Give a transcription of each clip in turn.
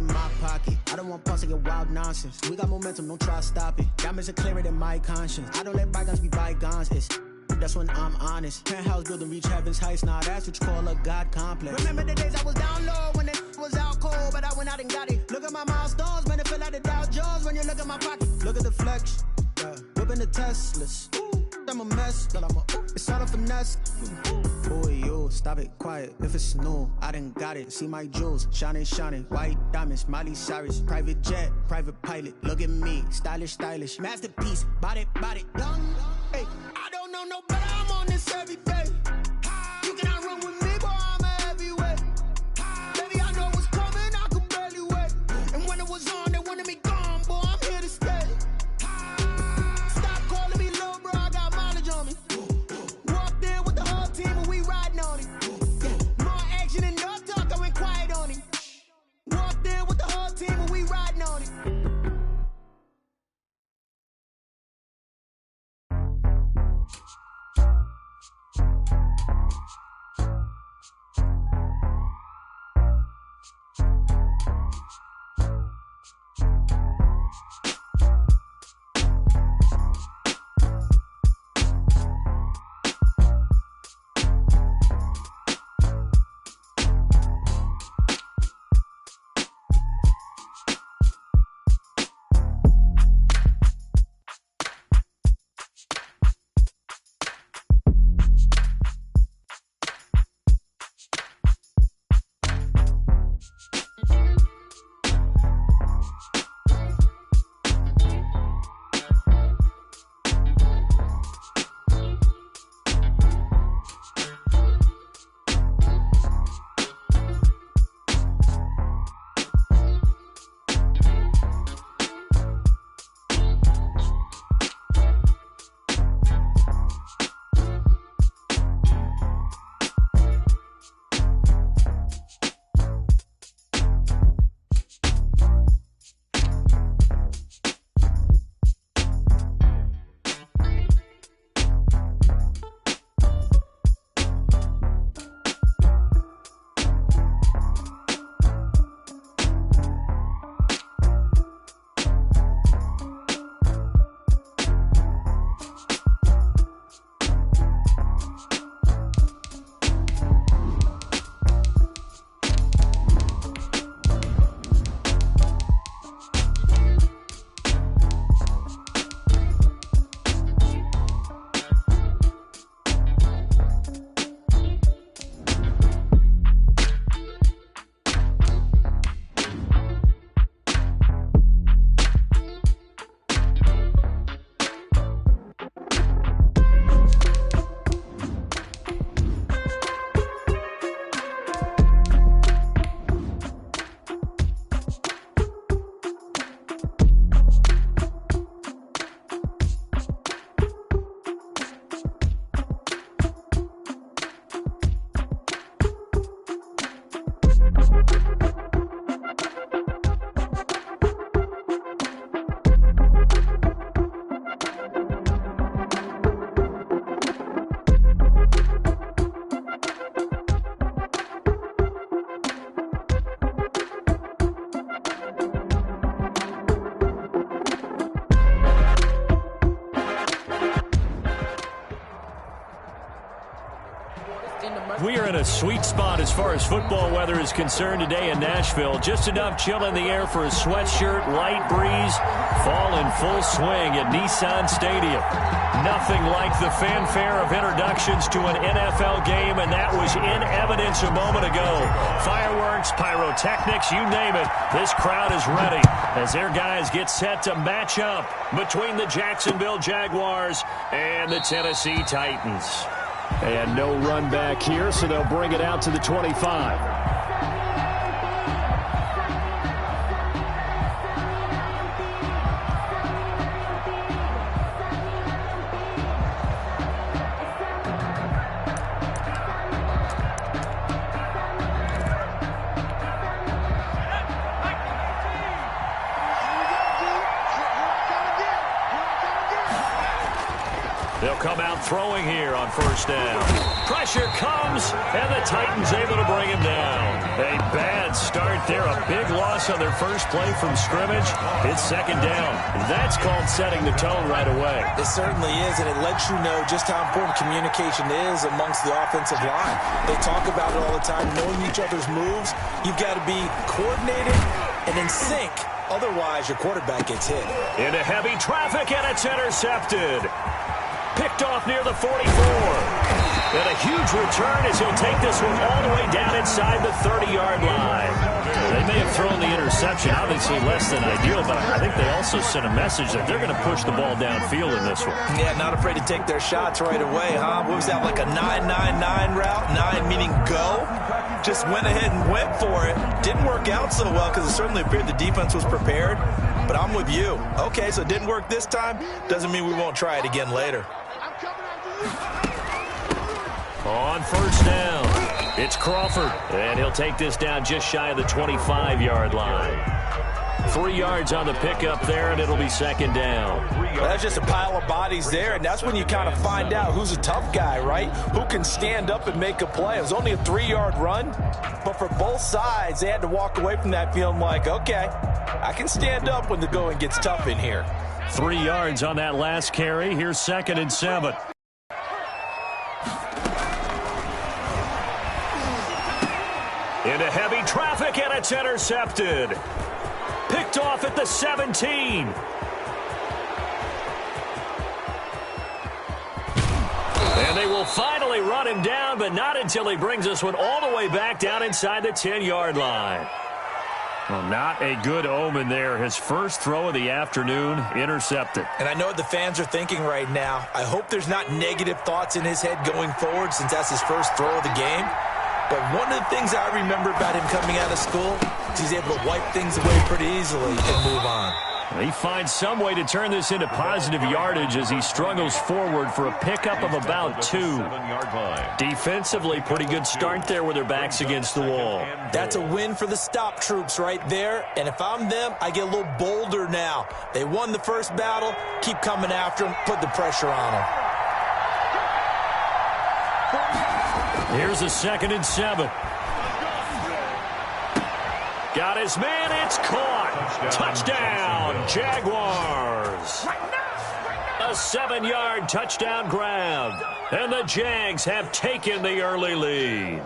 in my pocket. I don't want pulse to get wild nonsense. We got momentum, don't try to stop it. Diamonds are clearer than my conscience. I don't let bygones be bygones. That's when I'm honest. Penthouse building, reach heaven's heights. Nah, that's what you call a God complex. Remember the days I was down low when it was out cold, but I went out and got it. Look at my milestones, man, it feel like the Dow Jones when you look at my pocket. Look at the flex, whipping the Teslas. I'm a mess, but it's all a finesse. Boy, you stop it, quiet. If it's new, I done got it. See my jewels, shining, white diamonds, Miley Cyrus, private jet, private pilot. Look at me, stylish, masterpiece, body, young. Hey, I don't know no better. I'm on this every day. You cannot run with me, boy. I'm a heavyweight. Baby, I know what's coming. I could barely wait. And when it was on, they wanted me gone, boy. I'm here to stay. Stop calling me little bro. I got mileage on me. Walked in with the whole team and we riding on it. More action and no talk. I went quiet on it. Walked in with the whole team and we riding on it. We are in a sweet spot as far as football weather is concerned today in Nashville. Just enough chill in the air for a sweatshirt, light breeze, fall in full swing at Nissan Stadium. Nothing like the fanfare of introductions to an NFL game, and that was in evidence a moment ago. Fireworks, pyrotechnics, you name it. This crowd is ready as their guys get set to match up between the Jacksonville Jaguars and the Tennessee Titans. And no run back here, so they'll bring it out to the 25. They'll come out throwing here on first down. Pressure comes, and the Titans able to bring him down. A bad start there. A big loss on their first play from scrimmage. It's second down. That's called setting the tone right away. It certainly is, and it lets you know just how important communication is amongst the offensive line. They talk about it all the time, knowing each other's moves. You've got to be coordinated and in sync. Otherwise, your quarterback gets hit. Into heavy traffic, and it's intercepted. Picked off near the 44. And a huge return as he'll take this one all the way down inside the 30-yard line. They may have thrown the interception, obviously less than ideal, but I think they also sent a message that they're going to push the ball downfield in this one. Yeah, not afraid to take their shots right away, huh? What was that, like a 9-9-9 route? 9 meaning go? Just went ahead and went for it. Didn't work out so well because it certainly appeared the defense was prepared. But I'm with you. Okay, so it didn't work this time. Doesn't mean we won't try it again later. On first down, it's Crawford. And he'll take this down just shy of the 25-yard line. 3 yards on the pickup there, and it'll be second down. Well, that's just a pile of bodies there, and that's when you kind of find out who's a tough guy, right? Who can stand up and make a play. It was only a 3-yard run, but for both sides, they had to walk away from that feeling like, okay, I can stand up when the going gets tough in here. 3 yards on that last carry. Here's 2nd and 7. Into heavy traffic, and it's intercepted. Picked off at the 17. And they will finally run him down, but not until he brings this one all the way back down inside the 10-yard line. Well, not a good omen there. His first throw of the afternoon intercepted. And I know what the fans are thinking right now. I hope there's not negative thoughts in his head going forward since that's his first throw of the game. But one of the things I remember about him coming out of school is he's able to wipe things away pretty easily and move on. He finds some way to turn this into positive yardage as he struggles forward for a pickup of about 2. Defensively, pretty good start there with their backs against the wall. That's a win for the stop troops right there. And if I'm them, I get a little bolder now. They won the first battle. Keep coming after them. Put the pressure on them. Here's a 2nd and 7. Got his man, it's caught. Touchdown, Jaguars. A 7-yard touchdown grab. And the Jags have taken the early lead.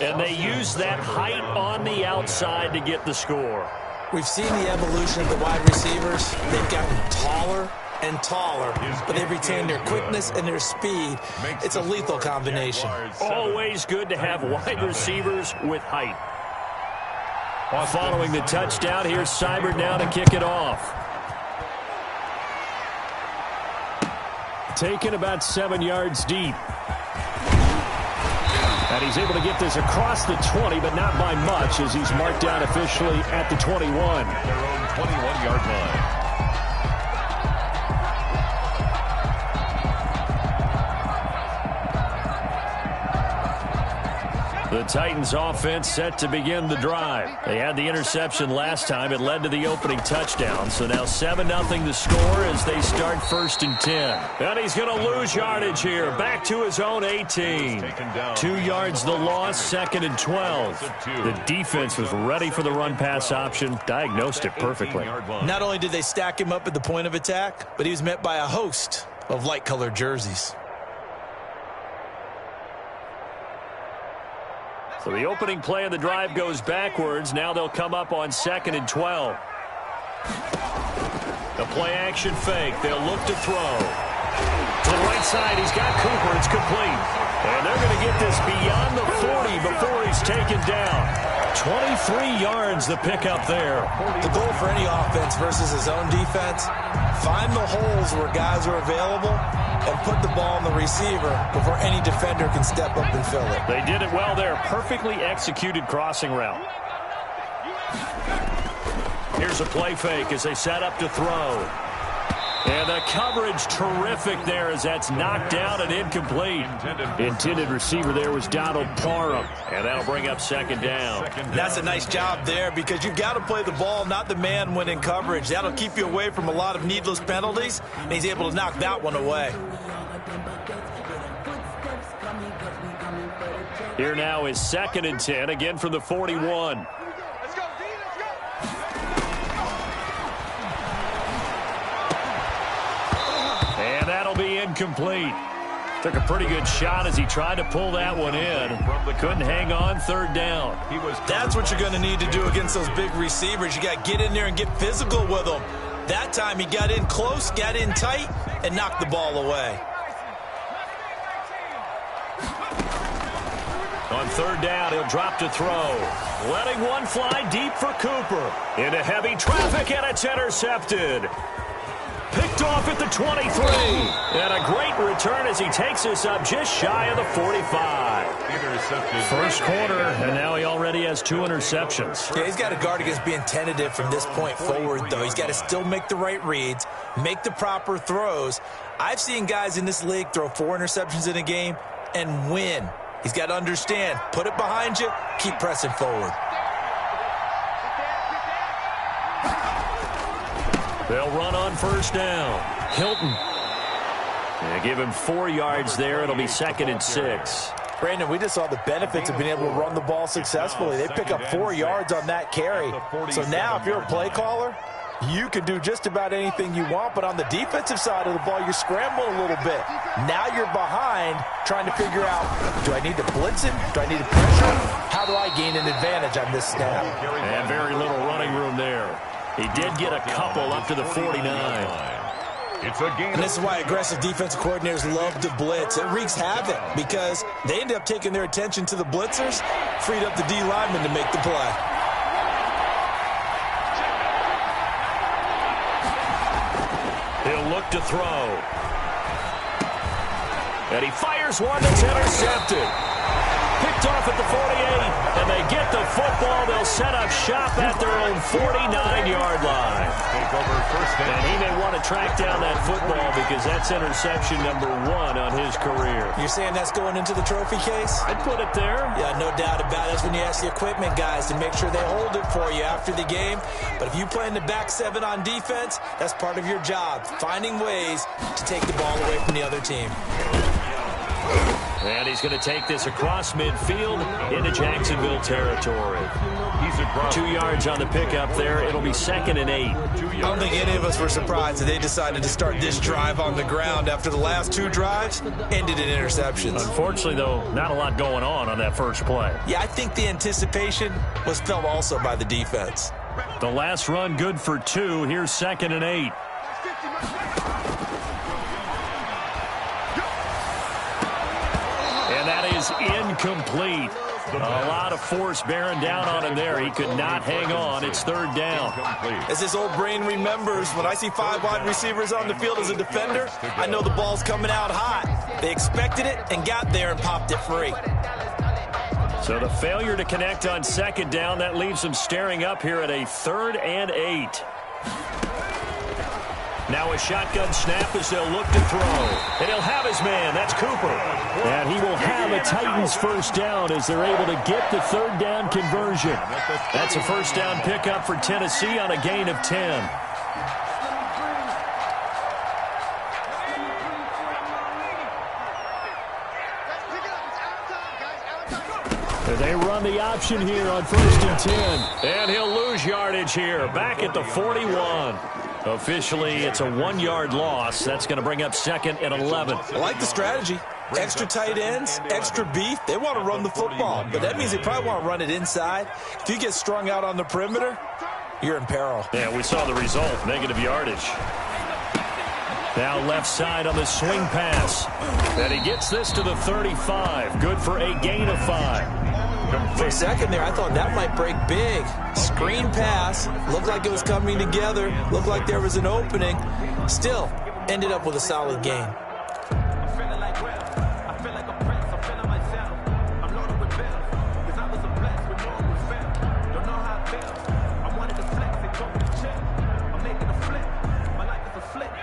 And they use that height on the outside to get the score. We've seen the evolution of the wide receivers. They've gotten taller and taller, but they've retained their quickness and their speed. It's a lethal combination. Always good to have wide receivers with height. Following the touchdown, here's Seibert now to kick it off. Taken about 7 yards deep. And he's able to get this across the 20, but not by much as he's marked down officially at the 21. Their own 21-yard line. The Titans offense set to begin the drive. They had the interception last time. It led to the opening touchdown. So now 7-0 the score as they start 1st and 10. And he's going to lose yardage here. Back to his own 18. 2 yards the loss, 2nd and 12. The defense was ready for the run-pass option. Diagnosed it perfectly. Not only did they stack him up at the point of attack, but he was met by a host of light-colored jerseys. So the opening play of the drive goes backwards. Now they'll come up on 2nd and 12. The play-action fake. They'll look to throw. To the right side, he's got Cooper. It's complete. And they're going to get this beyond the 40 before he's taken down. 23 yards the pickup there. The goal for any offense versus his own defense, find the holes where guys are available and put the ball on the receiver before any defender can step up and fill it. They did it well there. Perfectly executed crossing route. Here's a play fake as they set up to throw. And the coverage terrific there as that's knocked down and incomplete. Intended receiver there was Donald Parham. And that'll bring up 2nd down. That's a nice job there because you've got to play the ball, not the man when in coverage. That'll keep you away from a lot of needless penalties, and he's able to knock that one away. Here now is 2nd and 10, again from the 41. And that'll be incomplete. Took a pretty good shot as he tried to pull that one in. Couldn't hang on, 3rd down. That's what you're going to need to do against those big receivers. You got to get in there and get physical with them. That time he got in close, got in tight, and knocked the ball away. On 3rd down, he'll drop to throw. Letting one fly deep for Cooper. Into heavy traffic, and it's intercepted. Picked off at the 23. And a great return as he takes us up just shy of the 45. First quarter, and now he already has 2 interceptions. Yeah, he's got to guard against being tentative from this point forward, though. He's got to still make the right reads, make the proper throws. I've seen guys in this league throw 4 interceptions in a game and win. He's got to understand, put it behind you, keep pressing forward. They'll run on 1st down. Hilton. They give him 4 yards there. It'll be 2nd and 6. Brandon, we just saw the benefits of being able to run the ball successfully. They pick up 4 yards on that carry. So now if you're a play caller, you can do just about anything you want. But on the defensive side of the ball, you're scrambling a little bit. Now you're behind trying to figure out, do I need to blitz him? Do I need to pressure him? How do I gain an advantage on this snap? And very little running room there. He did get a couple up to the 49. And this is why aggressive defensive coordinators love to blitz. It wreaks havoc because they end up taking their attention to the blitzers, freed up the D lineman to make the play. He'll look to throw. And he fires one that's intercepted. Picked off at the 48, and they get the football. They'll set up shop at their own 49-yard line. And he may want to track down that football because that's interception number 1 on his career. You're saying that's going into the trophy case? I'd put it there. Yeah, no doubt about it. That's when you ask the equipment guys to make sure they hold it for you after the game. But if you play in the back 7 on defense, that's part of your job, finding ways to take the ball away from the other team. And he's going to take this across midfield into Jacksonville territory. 2 yards on the pickup there. It'll be 2nd and 8. I don't think any of us were surprised that they decided to start this drive on the ground after the last 2 drives ended in interceptions. Unfortunately, though, not a lot going on that first play. Yeah, I think the anticipation was felt also by the defense. The last run good for 2. Here's 2nd and 8. And that is incomplete. A lot of force bearing down on him there. He could not hang on. It's 3rd down. As his old brain remembers, when I see 5 wide receivers on the field as a defender, I know the ball's coming out hot. They expected it and got there and popped it free. So the failure to connect on 2nd down, that leaves them staring up here at a 3rd and 8. Now a shotgun snap as they'll look to throw. And he'll have his man. That's Cooper. And he will have a Titans first down as they're able to get the 3rd down conversion. That's a first down pickup for Tennessee on a gain of 10. They run the option here on 1st and 10. And he'll lose yardage here. Back at the 41. Officially, it's a 1-yard loss. That's going to bring up 2nd and 11. I like the strategy. Extra tight ends, extra beef. They want to run the football, but that means they probably want to run it inside. If you get strung out on the perimeter, you're in peril. Yeah, we saw the result, negative yardage. Now left side on the swing pass. And he gets this to the 35. Good for a gain of 5. For a second there, I thought that might break big. Screen pass. Looked like it was coming together. Looked like there was an opening. Still, ended up with a solid gain.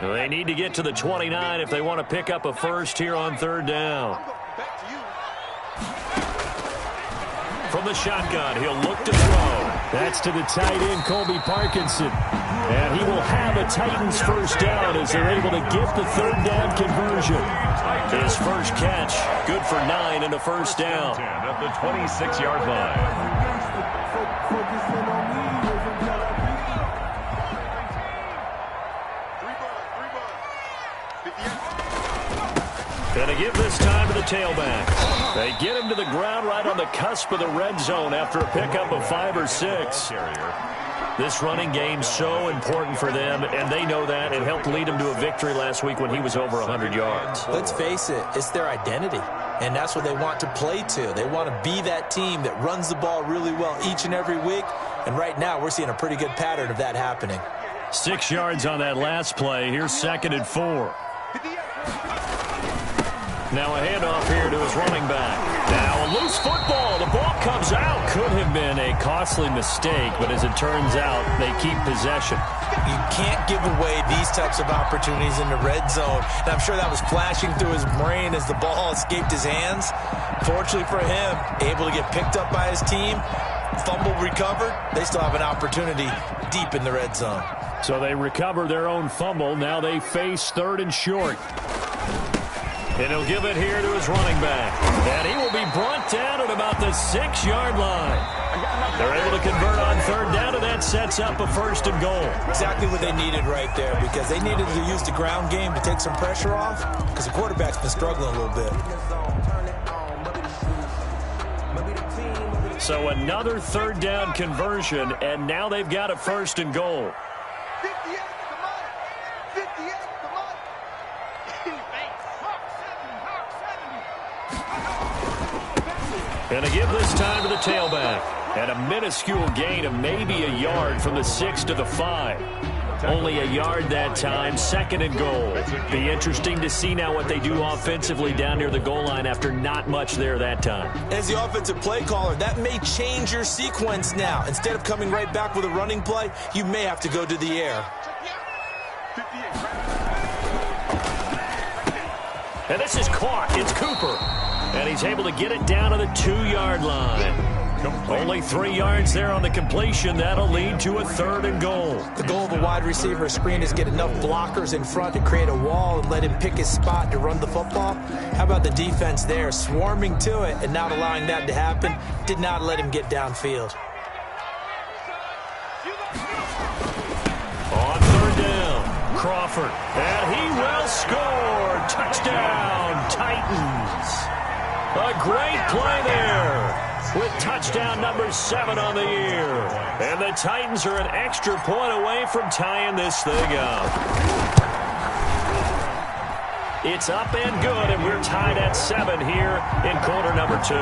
They need to get to the 29 if they want to pick up a first here on 3rd down. From the shotgun, he'll look to throw. That's to the tight end, Colby Parkinson. And he will have a Titans first down as they're able to get the 3rd down conversion. His first catch, good for 9 and a first down. At the 26-yard line. Going to give this time to the tailback. They get him to the ground right on the cusp of the red zone after a pickup of 5 or 6. This running game's so important for them, and they know that. It helped lead them to a victory last week when he was over 100 yards. Let's face it, it's their identity, and that's what they want to play to. They want to be that team that runs the ball really well each and every week, and right now we're seeing a pretty good pattern of that happening. 6 yards on that last play. Here's 2nd and 4. Now a handoff here to his running back. Now a loose football. The ball comes out. Could have been a costly mistake, but as it turns out, they keep possession. You can't give away these types of opportunities in the red zone. And I'm sure that was flashing through his brain as the ball escaped his hands. Fortunately for him, able to get picked up by his team, fumble recovered. They still have an opportunity deep in the red zone. So they recover their own fumble. Now they face 3rd and short. And he'll give it here to his running back. And he will be brought down at about the 6-yard line. They're able to convert on 3rd down, and that sets up a 1st and goal. Exactly what they needed right there, because they needed to use the ground game to take some pressure off, because the quarterback's been struggling a little bit. So another 3rd down conversion, and now they've got a 1st and goal. Going to give this time to the tailback. And a minuscule gain of maybe a yard from the 6 to the 5. Only a yard that time, 2nd and goal. Be interesting to see now what they do offensively down near the goal line after not much there that time. As the offensive play caller, that may change your sequence now. Instead of coming right back with a running play, you may have to go to the air. And this is caught. It's Cooper. And he's able to get it down to the 2-yard line. Only 3 yards there on the completion. That'll lead to a 3rd and goal. The goal of a wide receiver screen is get enough blockers in front to create a wall and let him pick his spot to run the football. How about the defense there, swarming to it and not allowing that to happen? Did not let him get downfield. On 3rd down, Crawford. And he will score. Touchdown, Titans. A great play there with touchdown number 7 on the year. And the Titans are an extra point away from tying this thing up. It's up and good, and we're tied at 7 here in quarter number 2. 7.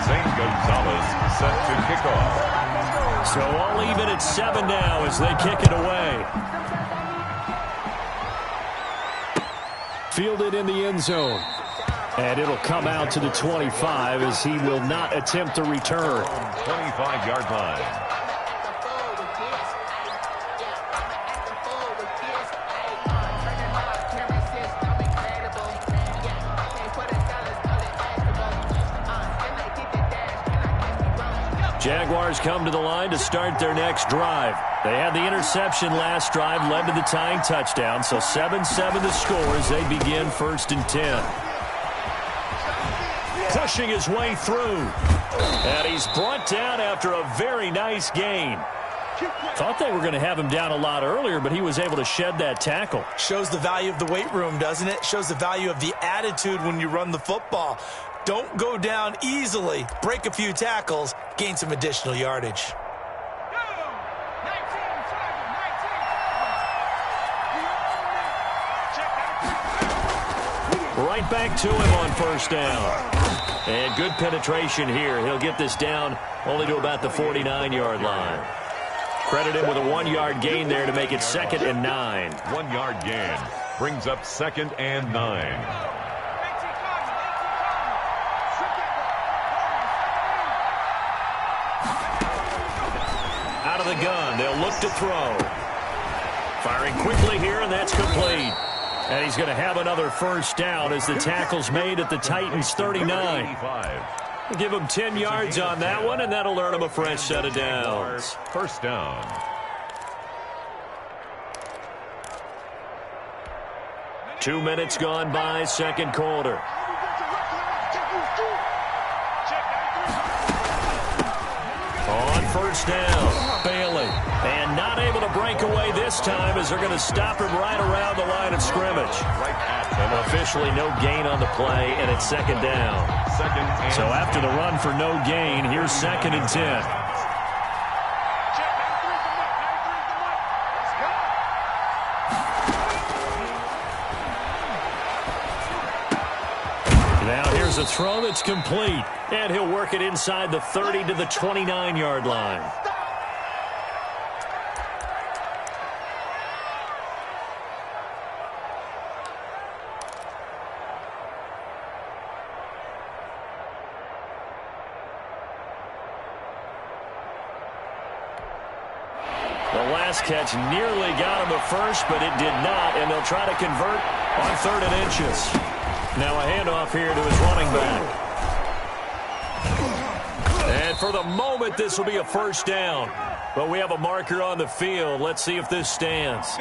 St. Gonzalez set to kick off. So all even at 7 now as they kick it away. Fielded in the end zone. And it'll come out to the 25 as he will not attempt to return. 25-yard line. Jaguars come to the line to start their next drive. They had the interception last drive, led to the tying touchdown. So 7-7 the score as they begin 1st and 10. Pushing his way through. And he's brought down after a very nice gain. Thought they were going to have him down a lot earlier, but he was able to shed that tackle. Shows the value of the weight room, doesn't it? Shows the value of the attitude when you run the football. Don't go down easily. Break a few tackles. Gain some additional yardage. Right back to him on 1st down. And good penetration here. He'll get this down only to about the 49-yard line. Credit him with a 1-yard gain there to make it 2nd and 9. 1-yard gain brings up 2nd and 9. Out of the gun, they'll look to throw. Firing quickly here, and that's complete. And he's going to have another 1st down as the tackle's made at the Titans' 39. We'll give him 10 yards on that one, and that'll earn him a fresh set of downs. 1st down. 2 minutes gone by, second quarter. On first down, Bailey. And not able to break away this time as they're going to stop him right around the line of scrimmage. Officially no gain on the play, and it's second down. So after the run for no gain, here's 2nd and 10. Now here's a throw that's complete, and he'll work it inside the 30 to the 29-yard line. The last catch nearly got him a first, but it did not, and they'll try to convert on 3rd and inches. Now a handoff here to his running back. And for the moment, this will be a first down. But we have a marker on the field. Let's see if this stands.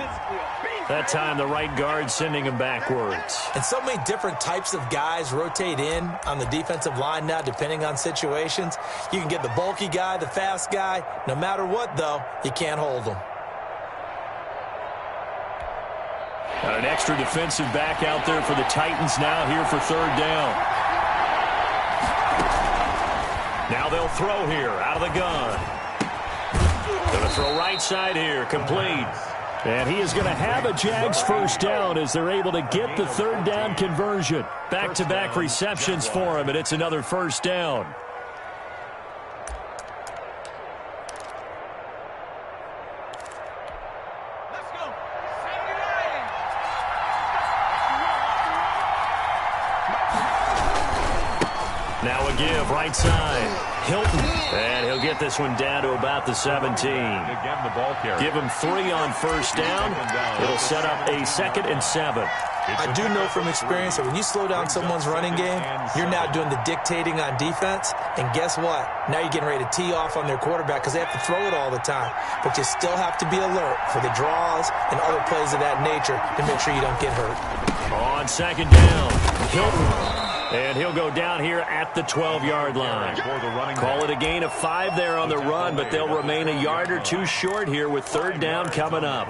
That time, the right guard sending him backwards. And so many different types of guys rotate in on the defensive line now, depending on situations. You can get the bulky guy, the fast guy. No matter what, though, you can't hold them. Got an extra defensive back out there for the Titans now here for 3rd down. Now they'll throw here out of the gun. Going to throw right side here, complete. And he is going to have a Jags first down as they're able to get the 3rd down conversion. Back-to-back receptions for him, and it's another first down. Now a give, right side. Hilton. And he'll get this one down to about the 17. Again, the ball carrier. Give him 3 on first down. It'll set up a 2nd and 7. I do know from experience that when you slow down someone's running game, you're now doing the dictating on defense. And guess what? Now you're getting ready to tee off on their quarterback because they have to throw it all the time. But you still have to be alert for the draws and other plays of that nature to make sure you don't get hurt. On 2nd down, Hilton. And he'll go down here at the 12-yard line. Call it a gain of 5 there on the run, but they'll remain a yard or 2 short here with 3rd down coming up.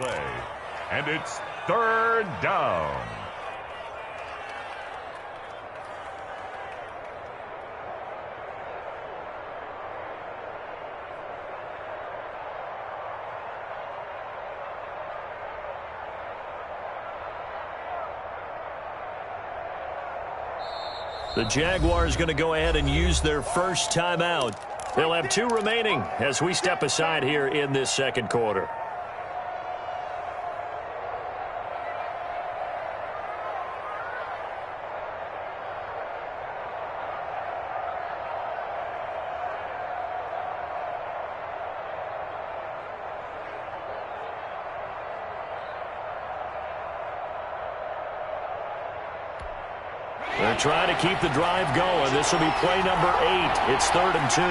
And it's 3rd down. The Jaguars going to go ahead and use their first timeout. They'll have 2 remaining as we step aside here in this second quarter. They're trying to keep the drive going. This will be play number 8. It's 3rd and 2.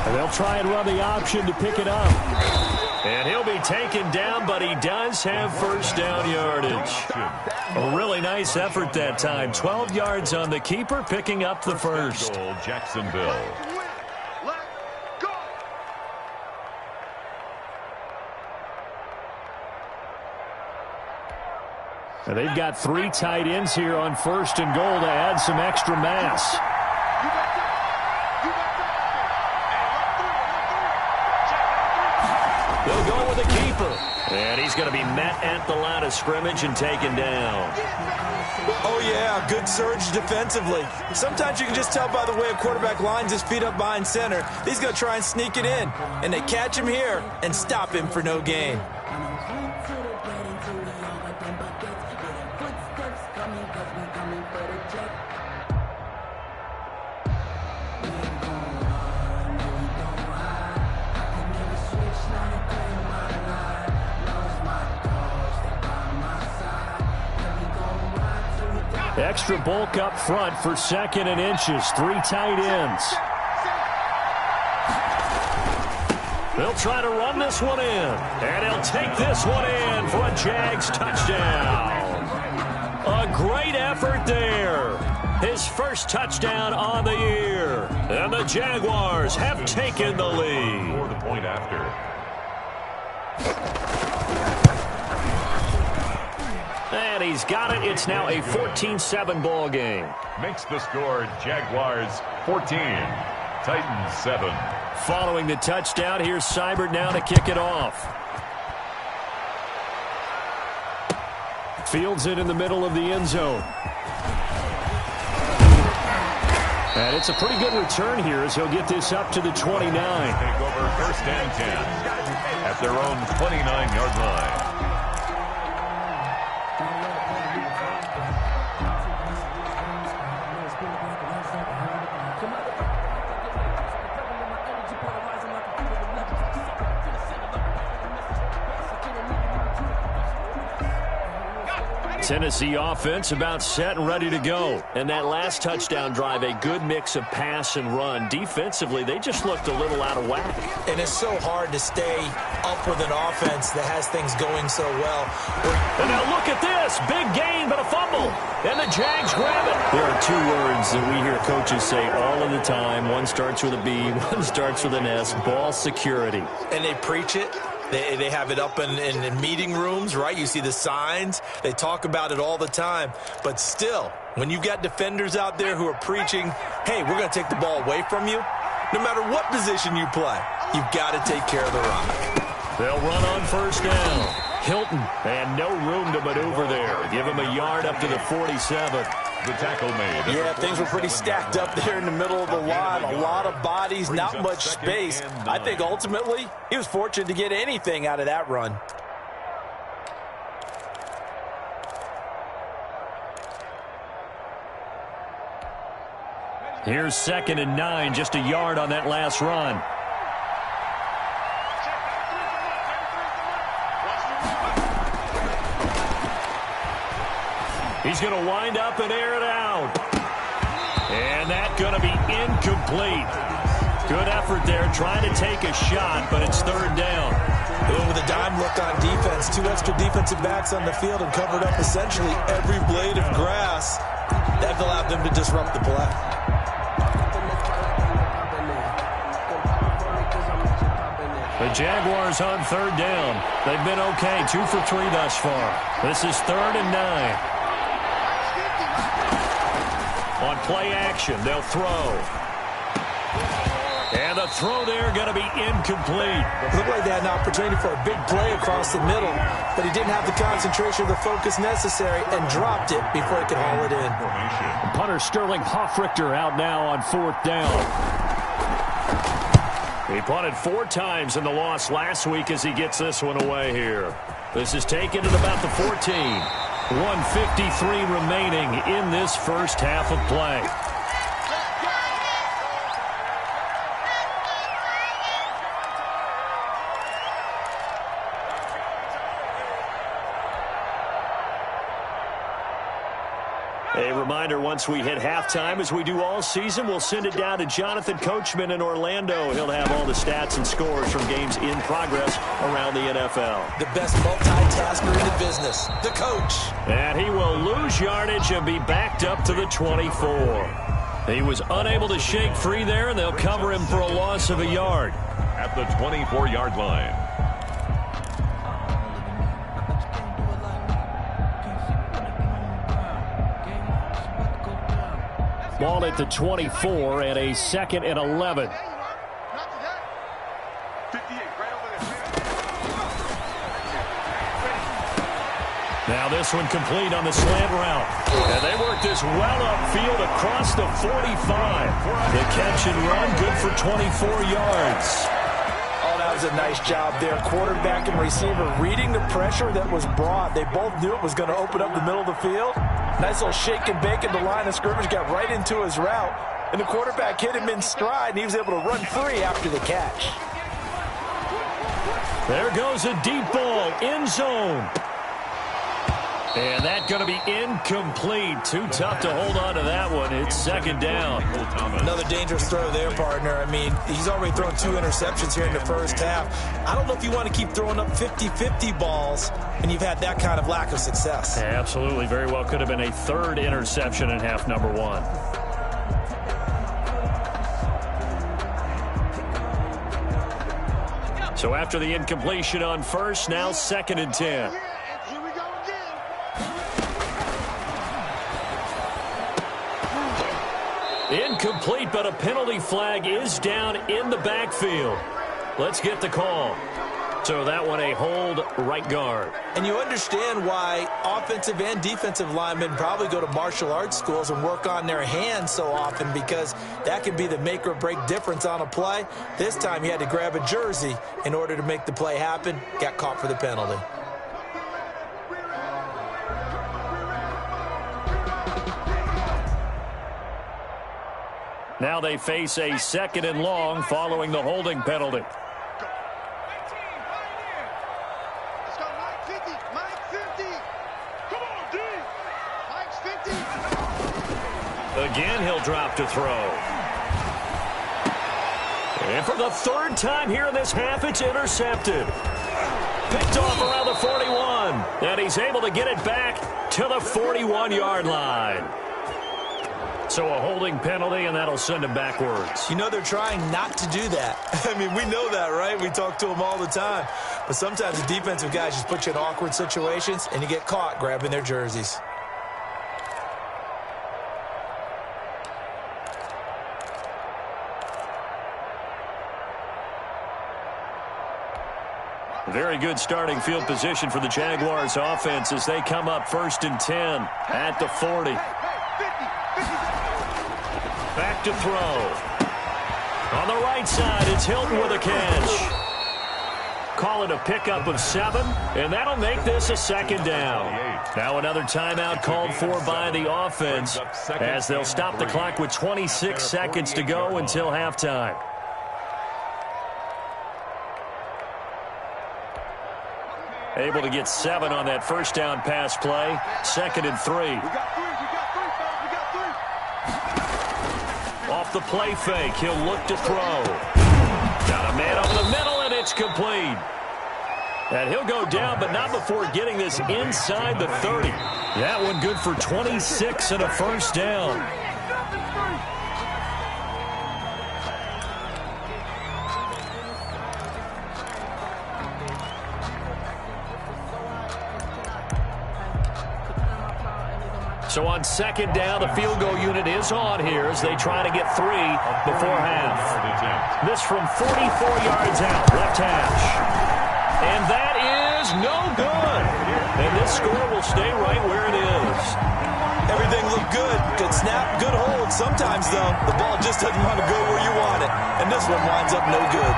And they'll try and run the option to pick it up. And he'll be taken down, but he does have first down yardage. A really nice effort that time. 12 yards on the keeper, picking up the first. Jacksonville. And they've got 3 tight ends here on 1st and goal to add some extra mass. They'll go with the keeper. And he's going to be met at the line of scrimmage and taken down. Oh, yeah, good surge defensively. Sometimes you can just tell by the way a quarterback lines his feet up behind center. He's going to try and sneak it in. And they catch him here and stop him for no gain. Extra bulk up front for 2nd and inches. 3 tight ends. They'll try to run this one in. And he'll take this one in for a Jags touchdown. A great effort there. His first touchdown on the year. And the Jaguars have taken the lead. For the point after. And he's got it. It's now a 14-7 ball game. Makes the score Jaguars 14, Titans 7. Following the touchdown, here's Seibert now to kick it off. Fields it in the middle of the end zone. And it's a pretty good return here as he'll get this up to the 29. Take over first and 10 at their own 29-yard line. Tennessee offense about set and ready to go. And that last touchdown drive, a good mix of pass and run. Defensively, they just looked a little out of whack. And it's so hard to stay up with an offense that has things going so well. And now look at this. Big gain, but a fumble. And the Jags grab it. There are two words that we hear coaches say all of the time. One starts with a B, one starts with an S. Ball security. And they preach it. They have it up in meeting rooms, right? You see the signs. They talk about it all the time. But still, when you've got defenders out there who are preaching, hey, we're going to take the ball away from you, no matter what position you play, you've got to take care of the rock. They'll run on first down. Hilton, and no room to maneuver there. Give him a yard up to the 47. The tackle made. Yeah, things were pretty stacked up there in the middle of the line. A lot of bodies, not much space. I think ultimately he was fortunate to get anything out of that run. Here's 2nd and 9, just a yard on that last run. He's going to wind up and air it out. And that's going to be incomplete. Good effort there, trying to take a shot, but it's 3rd down. With a dime look on defense, 2 extra defensive backs on the field and covered up essentially every blade of grass. That allowed them to disrupt the play. The Jaguars on 3rd down. They've been okay, 2 for 3 thus far. This is 3rd and 9. On play action, they'll throw. And the throw there going to be incomplete. It looked like they had an opportunity for a big play across the middle, but he didn't have the concentration or the focus necessary and dropped it before he could haul it in. Punter Sterling Hoffrichter out now on 4th down. He punted 4 times in the loss last week as he gets this one away here. This is taken at about the 14. 1:53 remaining in this first half of play. A reminder, once we hit halftime, as we do all season, we'll send it down to Jonathan Coachman in Orlando. He'll have all the stats and scores from games in progress around the NFL. The best multitasker in the business, the coach. And he will lose yardage and be backed up to the 24. He was unable to shake free there, and they'll cover him for a loss of a yard. At the 24-yard line. Ball at the 24 and a 2nd and 11. Now this one complete on the slant route. And they work this well upfield across the 45. The catch and run good for 24 yards. Oh, that was a nice job there. Quarterback and receiver reading the pressure that was brought. They both knew it was going to open up the middle of the field. Nice little shake and bake in the line of scrimmage, got right into his route. And the quarterback hit him in stride, and he was able to run free after the catch. There goes a deep ball, end zone. And that's going to be incomplete. Too tough to hold on to that one. It's second down. Another dangerous throw there, partner. I mean, he's already thrown 2 interceptions here in the first half. I don't know if you want to keep throwing up 50-50 balls when you've had that kind of lack of success. Yeah, absolutely. Very well could have been a 3rd interception in half number 1. So after the incompletion on first, now 2nd and 10. Incomplete, but a penalty flag is down in the backfield. Let's get the call. So that one a hold, right guard. And you understand why offensive and defensive linemen probably go to martial arts schools and work on their hands so often, because that can be the make or break difference on a play. This time he had to grab a jersey in order to make the play happen. Got caught for the penalty. Now they face a 2nd and long following the holding penalty. Again, he'll drop to throw. And for the 3rd time here in this half, it's intercepted. Picked off around the 41. And he's able to get it back to the 41-yard line. So a holding penalty, and that'll send him backwards. You know, they're trying not to do that. I mean, we know that, right? We talk to them all the time. But sometimes the defensive guys just put you in awkward situations, and you get caught grabbing their jerseys. Very good starting field position for the Jaguars offense as they come up 1st and 10 at the 40. Back to throw. On the right side, it's Hilton with a catch. Call it a pickup of 7, and that'll make this a 2nd down. Now another timeout called for by the offense as they'll stop the clock with 26 seconds to go until halftime. Able to get 7 on that 1st down pass play. 2nd and 3. Off the play fake, he'll look to throw. Got a man over the middle, and it's complete. And he'll go down, but not before getting this inside the 30. That one good for 26 and a 1st down. So on 2nd down, the field goal unit is on here as they try to get 3 before half. This from 44 yards out, left hash. And that is no good. And this score will stay right where it is. Everything looked good. Good snap, good hold. Sometimes, though, the ball just doesn't want to go where you want it. And this one winds up no good.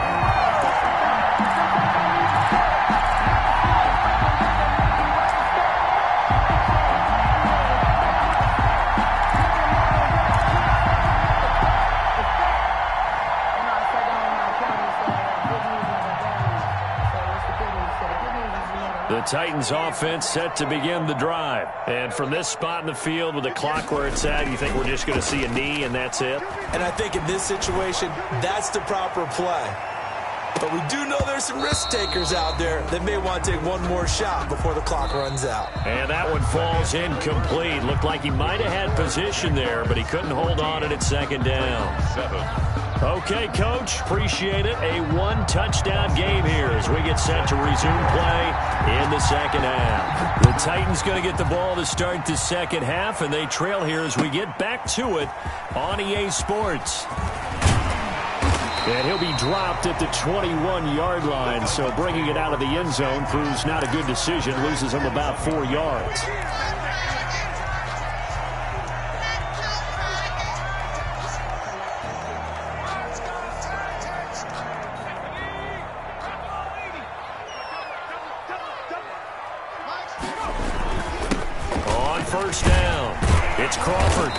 The Titans offense set to begin the drive. And from this spot in the field with the clock where it's at, you think we're just going to see a knee and that's it? And I think in this situation, that's the proper play. But we do know there's some risk takers out there that may want to take one more shot before the clock runs out. And that one falls incomplete. Looked like he might have had position there, but he couldn't hold on at 2nd down. Okay, Coach, appreciate it. A 1-touchdown game here as we get set to resume play in the 2nd half. The Titans going to get the ball to start the 2nd half, and they trail here as we get back to it on EA Sports. And he'll be dropped at the 21-yard line, so bringing it out of the end zone proves not a good decision, loses him about 4 yards. On 1st down, it's Crawford.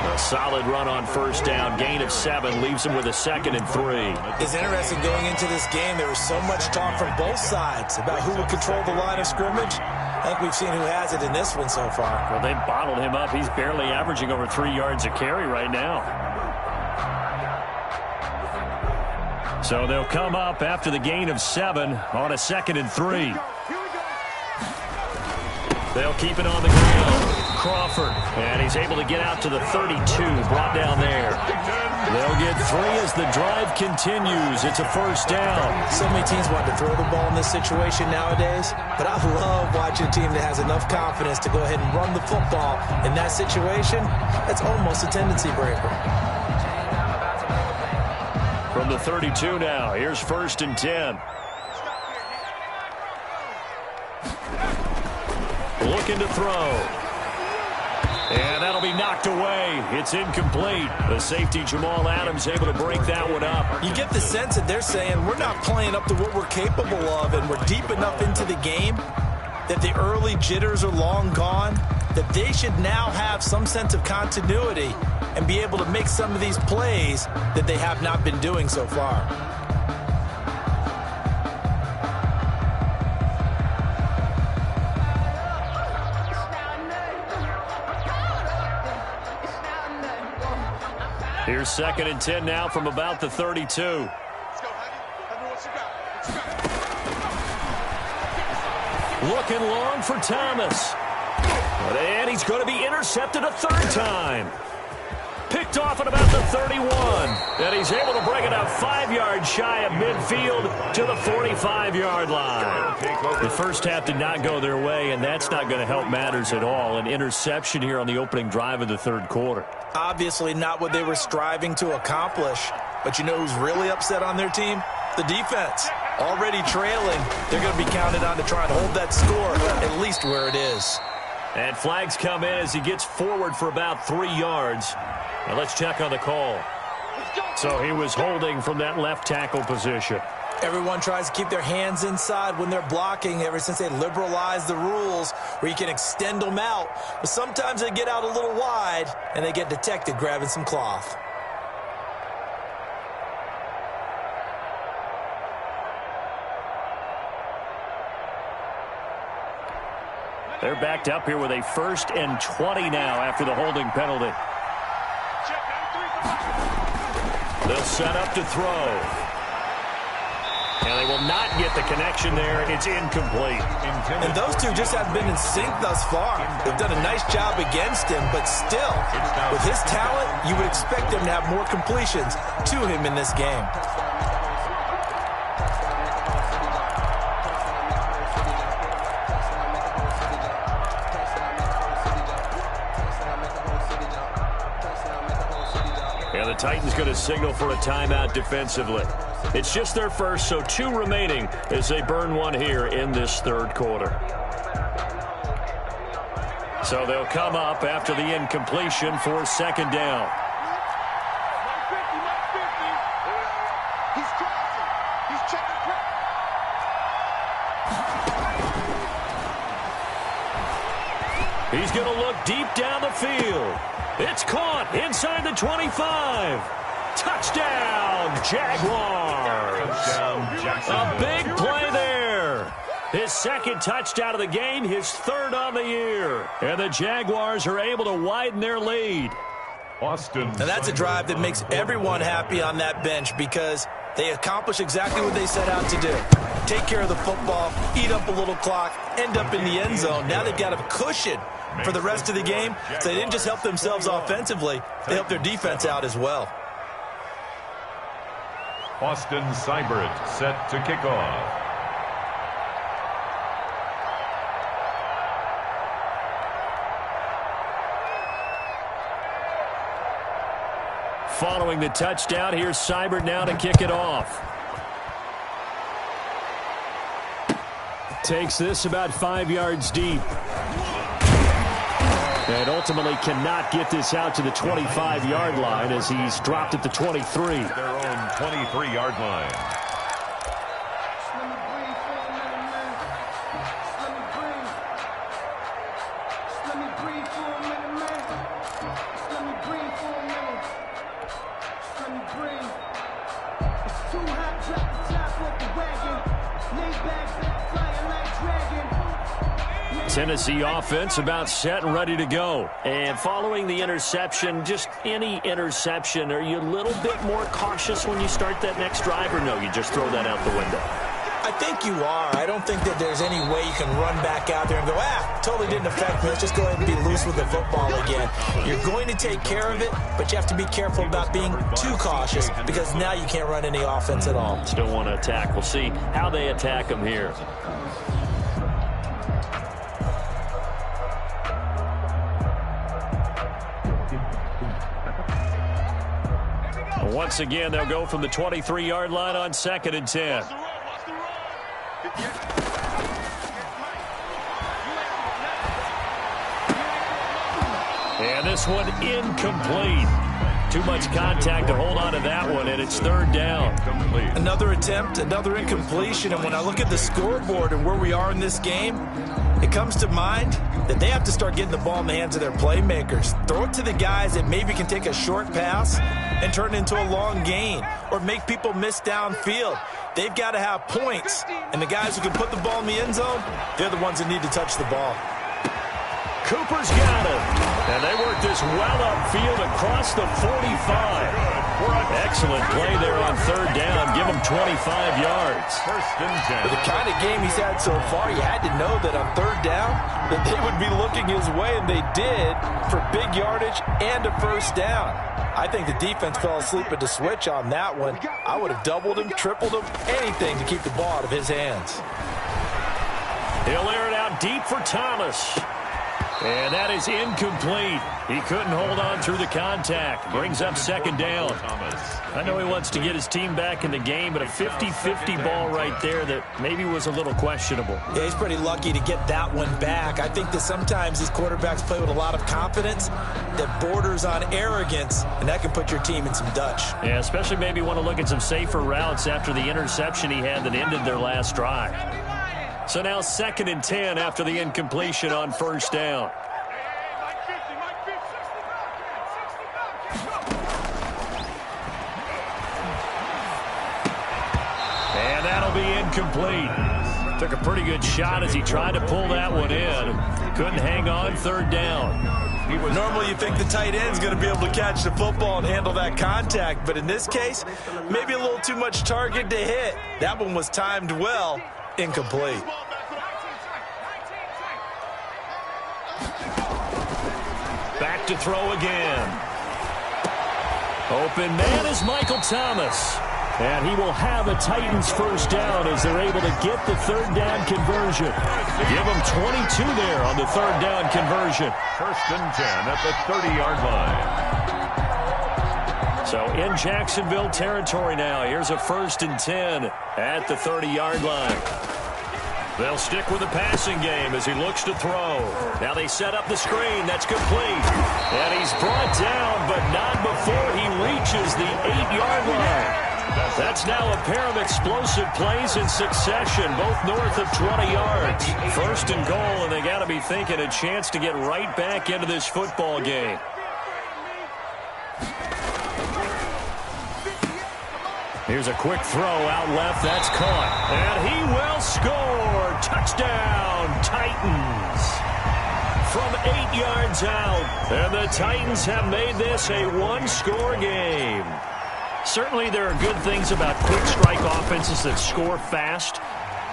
A solid run on 1st down, gain of 7, leaves him with a 2nd and 3. It's interesting going into this game, there was so much talk from both sides about who would control the line of scrimmage. I think we've seen who has it in this one so far. Well, they've bottled him up. He's barely averaging over 3 yards a carry right now. So they'll come up after the gain of 7 on a 2nd and 3. They'll keep it on the ground. Crawford, and he's able to get out to the 32, brought down there. They'll get 3 as the drive continues. It's a first down. So many teams want to throw the ball in this situation nowadays, but I love watching a team that has enough confidence to go ahead and run the football in that situation. That's almost a tendency breaker. From the 32 now, here's 1st and 10. Looking to throw. And that'll be knocked away. It's incomplete. The safety, Jamal Adams, able to break that one up. You get the sense that they're saying we're not playing up to what we're capable of, and we're deep enough into the game that the early jitters are long gone, that they should now have some sense of continuity and be able to make some of these plays that they have not been doing so far. Here's 2nd and 10 now from about the 32. Looking long for Thomas. And he's going to be intercepted a 3rd time. Picked off at about the 31. And he's able to bring it up 5 yards shy of midfield to the 45-yard line. The first half did not go their way, and that's not going to help matters at all. An interception here on the opening drive of the 3rd quarter. Obviously not what they were striving to accomplish. But you know who's really upset on their team? The defense. Already trailing. They're going to be counted on to try and hold that score at least where it is. And flags come in as he gets forward for about 3 yards. Now let's check on the call. So he was holding from that left tackle position. Everyone tries to keep their hands inside when they're blocking ever since they liberalized the rules where you can extend them out. But sometimes they get out a little wide and they get detected grabbing some cloth. They're backed up here with a 1st and 20 now after the holding penalty. They'll set up to throw. And they will not get the connection there. It's incomplete. And those two just haven't been in sync thus far. They've done a nice job against him, but still, with his talent, you would expect them to have more completions to him in this game. And the Titans going to signal for a timeout defensively. It's just their first, so 2 remaining as they burn one here in this 3rd quarter. So they'll come up after the incompletion for 2nd down. He's going to look deep down the field. It's caught inside the 25. Touchdown, Jaguars. A big play there. His 2nd touchdown of the game, his 3rd on the year. And the Jaguars are able to widen their lead. Now that's a drive that makes everyone happy on that bench because they accomplish exactly what they set out to do. Take care of the football, eat up a little clock, end up in the end zone. Now they've got a cushion for the rest of the game. So they didn't just help themselves offensively, they helped their defense out as well. Austin Seibert set to kick off. Following the touchdown, here's Seibert now to kick it off. Takes this about 5 yards deep. And ultimately cannot get this out to the 25-yard line as he's dropped at the 23. Their own 23-yard line. Tennessee offense about set and ready to go. And following the interception, just any interception, are you a little bit more cautious when you start that next drive, or no, you just throw that out the window? I think you are. I don't think that there's any way you can run back out there and go, totally didn't affect me. Let's just go ahead and be loose with the football again. You're going to take care of it, but you have to be careful about being too cautious because now you can't run any offense at all. Still want to attack. We'll see how they attack them here. Once again, they'll go from the 23-yard line on 2nd and 10. And this one incomplete. Too much contact to hold on to that one, and it's 3rd down. Another attempt, another incompletion, and when I look at the scoreboard and where we are in this game, it comes to mind that they have to start getting the ball in the hands of their playmakers. Throw it to the guys that maybe can take a short pass and turn it into a long gain or make people miss downfield. They've got to have points, and the guys who can put the ball in the end zone, they're the ones that need to touch the ball. Cooper's got it. And they work this well upfield across the 45. Excellent play there on 3rd down. Give him 25 yards. 1st and 10. For the kind of game he's had so far, you had to know that on 3rd down that they would be looking his way, and they did, for big yardage and a 1st down. I think the defense fell asleep at the switch on that one. I would have doubled him, tripled him, anything to keep the ball out of his hands. He'll air it out deep for Thomas. And that is incomplete. He couldn't hold on through the contact. Brings up 2nd down. I know he wants to get his team back in the game, but a 50-50 ball right there that maybe was a little questionable. Yeah, he's pretty lucky to get that one back. I think that sometimes these quarterbacks play with a lot of confidence that borders on arrogance, and that can put your team in some Dutch. Yeah, especially maybe want to look at some safer routes after the interception he had that ended their last drive. So now 2nd and 10 after the incompletion on 1st down. And that'll be incomplete. Took a pretty good shot as he tried to pull that one in. Couldn't hang on 3rd down. Normally you think the tight end's going to be able to catch the football and handle that contact, but in this case, maybe a little too much target to hit. That one was timed well. Incomplete. Back to throw again. Open man is Michael Thomas. And he will have a Titans 1st down as they're able to get the 3rd down conversion. Give them 22 there on the 3rd down conversion. 1st and 10 at the 30-yard line. So in Jacksonville territory now. Here's a 1st and 10 at the 30-yard line. They'll stick with the passing game as he looks to throw. Now they set up the screen. That's complete. And he's brought down, but not before he reaches the 8-yard line. That's now a pair of explosive plays in succession, both north of 20 yards. 1st and goal, and they got to be thinking a chance to get right back into this football game. Here's a quick throw out left. That's caught. And he will score. Touchdown, Titans. From 8 yards out. And the Titans have made this a one-score game. Certainly there are good things about quick strike offenses that score fast.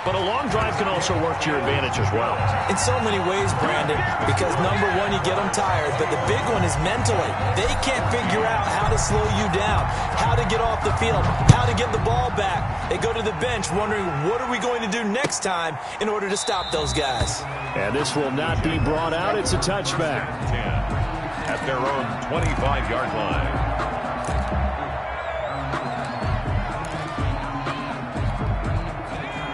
But a long drive can also work to your advantage as well. In so many ways, Brandon, because number one, you get them tired, but the big one is mentally. They can't figure out how to slow you down, how to get off the field, how to get the ball back. They go to the bench wondering, what are we going to do next time in order to stop those guys? And this will not be brought out. It's a touchback. 10 at their own 25-yard line.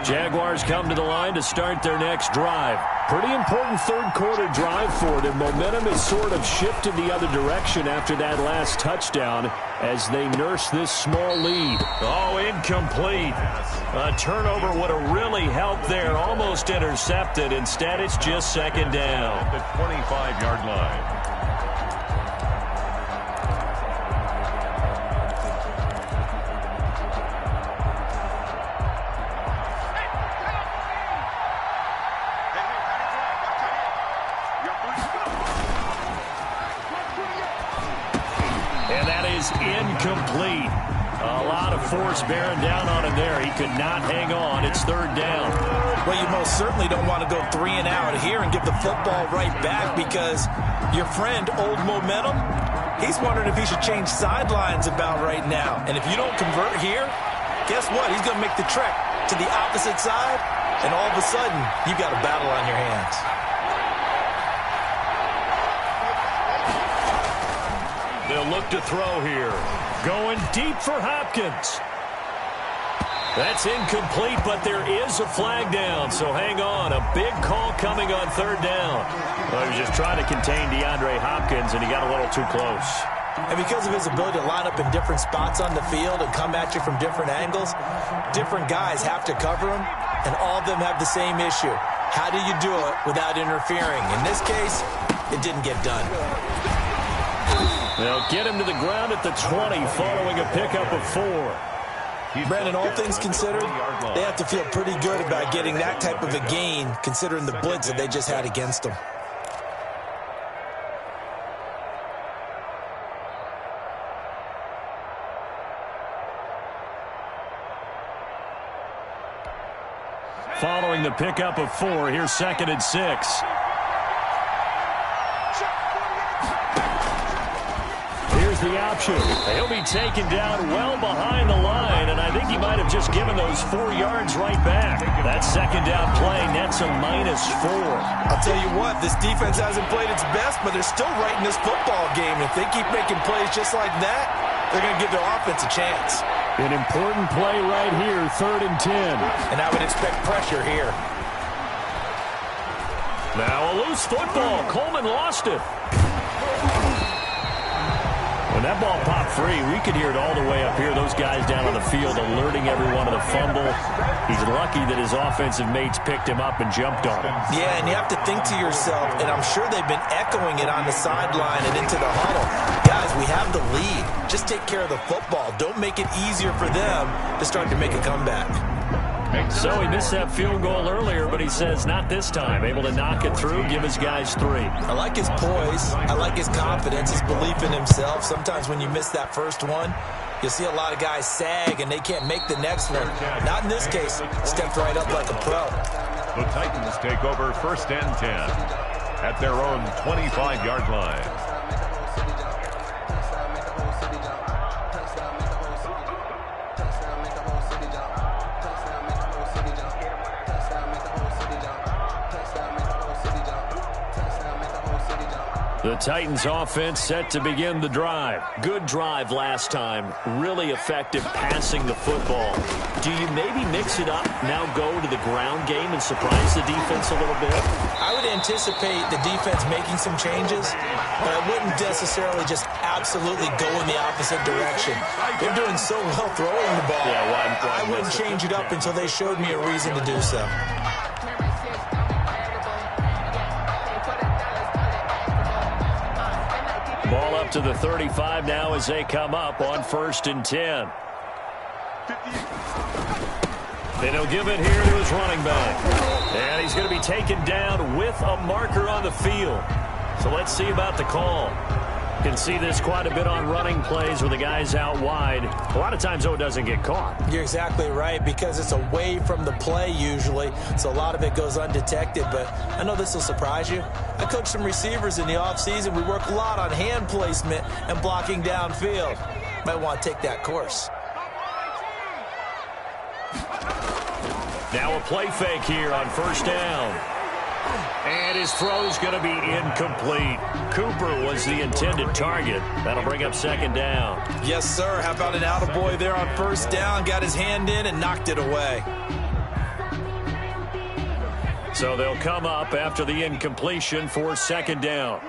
Jaguars come to the line to start their next drive. Pretty important third-quarter drive for them. Momentum has sort of shifted the other direction after that last touchdown as they nurse this small lead. Oh, incomplete. A turnover would have really helped there. Almost intercepted. Instead, it's just 2nd down. At the 25-yard line. is incomplete. A lot of force bearing down on him there. He could not hang on. It's third down. Well, you most certainly don't want to go 3 and out here and give the football right back, because your friend, Old Momentum, he's wondering if he should change sidelines about right now. And if you don't convert here, guess what? He's going to make the trek to the opposite side, and all of a sudden, you got a battle on your hands. They'll look to throw here. Going deep for Hopkins. That's incomplete, but there is a flag down, so hang on. A big call coming on third down. Well, he was just trying to contain DeAndre Hopkins, and he got a little too close. And because of his ability to line up in different spots on the field and come at you from different angles, different guys have to cover him, and all of them have the same issue. How do you do it without interfering? In this case, it didn't get done. They'll get him to the ground at the 20 following a pickup of 4. Brandon, all things considered, they have to feel pretty good about getting that type of a gain, considering the blitz that they just had against them. Following the pickup of 4, here's 2nd and 6. The option. He'll be taken down well behind the line, and I think he might have just given those 4 yards right back. That second down play nets a -4. I'll tell you what, this defense hasn't played its best, but they're still right in this football game. If they keep making plays just like that, they're going to give their offense a chance. An important play right here, 3rd and 10. And I would expect pressure here. Now a loose football. Coleman lost it. When that ball popped free, we could hear it all the way up here. Those guys down on the field alerting everyone of the fumble. He's lucky that his offensive mates picked him up and jumped on him. Yeah, and you have to think to yourself, and I'm sure they've been echoing it on the sideline and into the huddle. Guys, we have the lead. Just take care of the football. Don't make it easier for them to start to make a comeback. So he missed that field goal earlier, but he says not this time. Able to knock it through, give his guys 3. I like his poise. I like his confidence, his belief in himself. Sometimes when you miss that first one, you'll see a lot of guys sag and they can't make the next one. Not in this case. Stepped right up like a pro. The Titans take over 1st and 10 at their own 25-yard line. The Titans offense set to begin the drive. Good drive last time. Really effective passing the football. Do you maybe mix it up, now go to the ground game and surprise the defense a little bit? I would anticipate the defense making some changes, but I wouldn't necessarily just absolutely go in the opposite direction. They're doing so well throwing the ball. Yeah, I wouldn't change it up until they showed me a reason to do so. Ball up to the 35 now as they come up on 1st and 10. And he'll give it here to his running back. And he's going to be taken down with a marker on the field. So let's see about the call. You can see this quite a bit on running plays where the guy's out wide. A lot of times, though, it doesn't get caught. You're exactly right, because it's away from the play usually, so a lot of it goes undetected. But I know this will surprise you. I coach some receivers in the offseason. We work a lot on hand placement and blocking downfield. Might want to take that course. Now a play fake here on 1st down. And his throw's going to be incomplete. Cooper was the intended target. That'll bring up 2nd down. Yes, sir. How about an attaboy there on 1st down? Got his hand in and knocked it away. So they'll come up after the incompletion for 2nd down.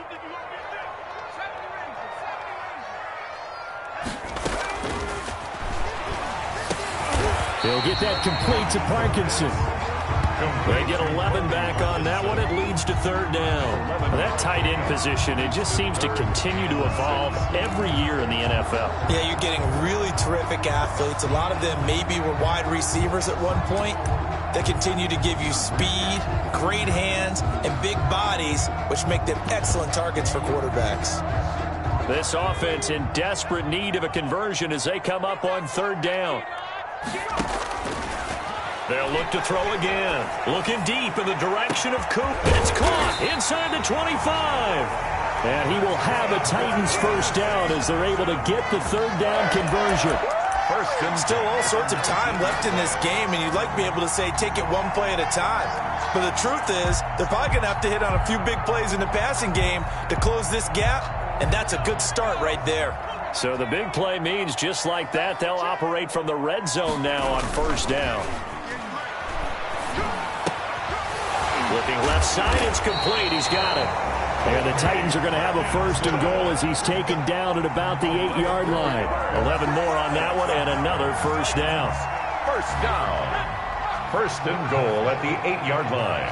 They'll get that complete to Parkinson. They get 11 back on that one. It leads to 3rd down. That tight end position, it just seems to continue to evolve every year in the NFL. Yeah, you're getting really terrific athletes. A lot of them maybe were wide receivers at one point. They continue to give you speed, great hands, and big bodies, which make them excellent targets for quarterbacks. This offense in desperate need of a conversion as they come up on third down. They'll look to throw again. Looking deep in the direction of Coop. It's caught inside the 25. And he will have a Titans first down as they're able to get the third down conversion. First and still all sorts of time left in this game, and you'd like to be able to say take it one play at a time. But the truth is, they're probably going to have to hit on a few big plays in the passing game to close this gap, and that's a good start right there. So the big play means just like that, they'll operate from the red zone now on first down. Looking left side, it's complete. He's got it. And the Titans are going to have a first and goal as he's taken down at about the 8-yard line. 11 more on that one and another first down. First down. First and goal at the 8-yard line.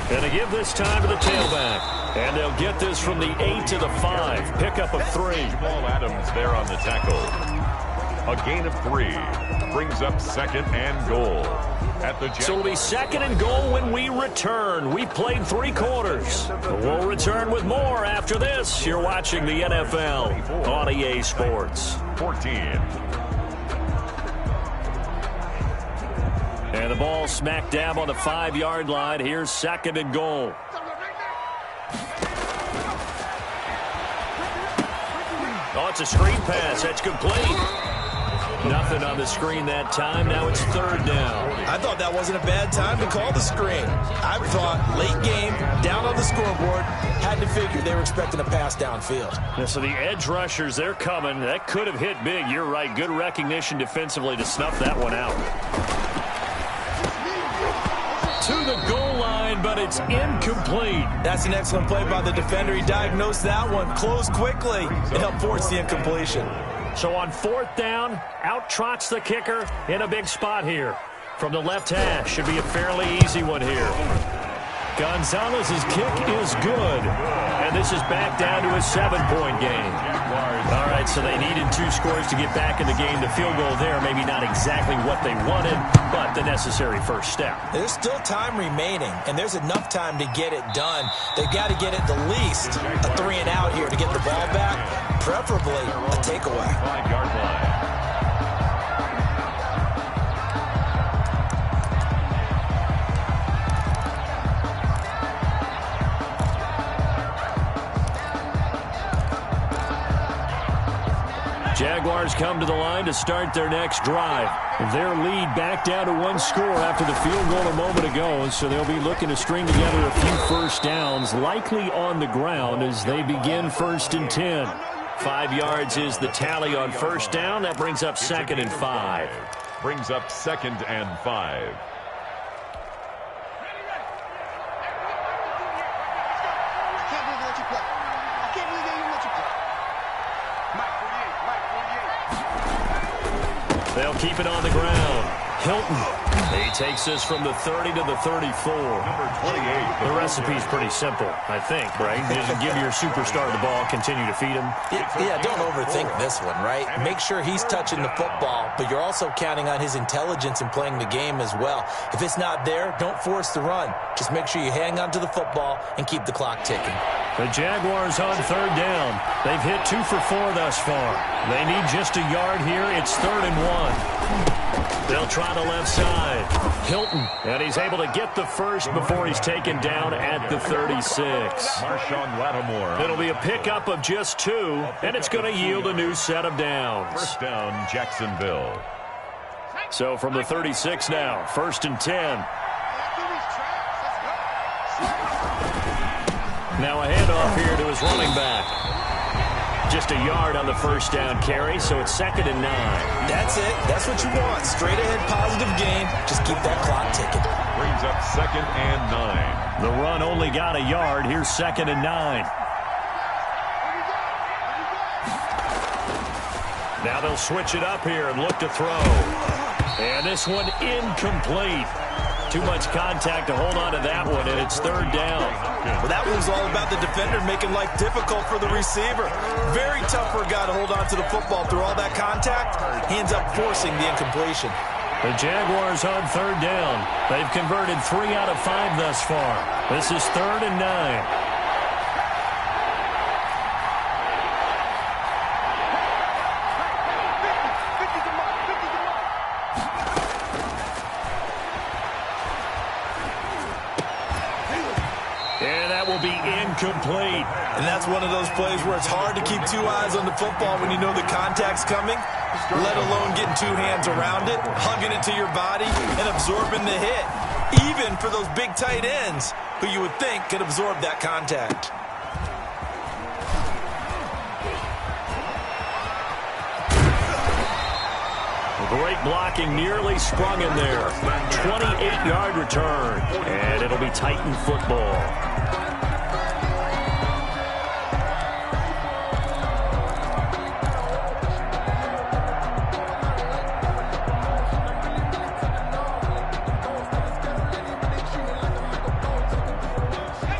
Going to give this time to the tailback. And they'll get this from the 8 to the 5. Pickup of 3. Jamal Adams there on the tackle. A gain of 3 brings up second and goal. At the so it'll be second and goal when we return. We played 3 quarters. We'll return with more after this. You're watching the NFL on EA Sports. 14. And the ball smack dab on the 5-yard line. Here's second and goal. Oh, it's a screen pass. That's complete. Nothing on the screen that time. Now it's third down. I thought that wasn't a bad time to call the screen. I thought late game, down on the scoreboard, had to figure they were expecting a pass downfield. Yeah, so the edge rushers, they're coming. That could have hit big. You're right. Good recognition defensively to snuff that one out. To the goal line, but it's incomplete. That's an excellent play by the defender. He diagnosed that one, closed quickly, and helped force the incompletion. So on fourth down, out trots the kicker in a big spot here. From the left hash, should be a fairly easy one here. Gonzalez's kick is good. And this is back down to a 7-point game. All right, so they needed 2 scores to get back in the game. The field goal there, maybe not exactly what they wanted, but the necessary first step. There's still time remaining, and there's enough time to get it done. They've got to get it the least a 3 and out here to get the ball back, preferably a takeaway. 5-yard line. Jaguars come to the line to start their next drive. Their lead back down to 1 score after the field goal a moment ago, so they'll be looking to string together a few first downs, likely on the ground as they begin first and 10. 5 yards is the tally on first down. That brings up second and 5. Brings up second and 5. They'll keep it on the ground. Hilton. He takes this from the 30 to the 34. Number 28. The recipe's pretty simple, I think, right? Just give your superstar the ball, continue to feed him. Yeah, don't overthink this one, right? Make sure he's touching the football, but you're also counting on his intelligence in playing the game as well. If it's not there, don't force the run. Just make sure you hang on to the football and keep the clock ticking. The Jaguars on third down. They've hit 2 for 4 thus far. They need just a yard here. It's third and 1. They'll try the left side. Hilton, and he's able to get the first before he's taken down at the 36. Marshawn Lattimore. It'll be a pickup of just 2, and it's going to yield a new set of downs. First down, Jacksonville. So from the 36 now, first and 10. Now a handoff here to his running back. Just a yard on the first down carry, so it's second and 9. That's it. That's what you want. Straight ahead positive gain. Just keep that clock ticking. Brings up second and 9. The run only got a yard. Here's second and 9. Now they'll switch it up here and look to throw. And this one incomplete. Too much contact to hold on to that one, and it's third down. Well, that one's all about the defender making life difficult for the receiver. Very tough for a guy to hold on to the football through all that contact. He ends up forcing the incompletion. The Jaguars on third down. They've converted 3 out of 5 thus far. This is third and 9. incomplete. And that's one of those plays where it's hard to keep two eyes on the football when you know the contact's coming, let alone getting two hands around it, hugging it to your body, and absorbing the hit, even for those big tight ends who you would think could absorb that contact. Great blocking, nearly sprung him there. 28-yard return, and it'll be Titan football.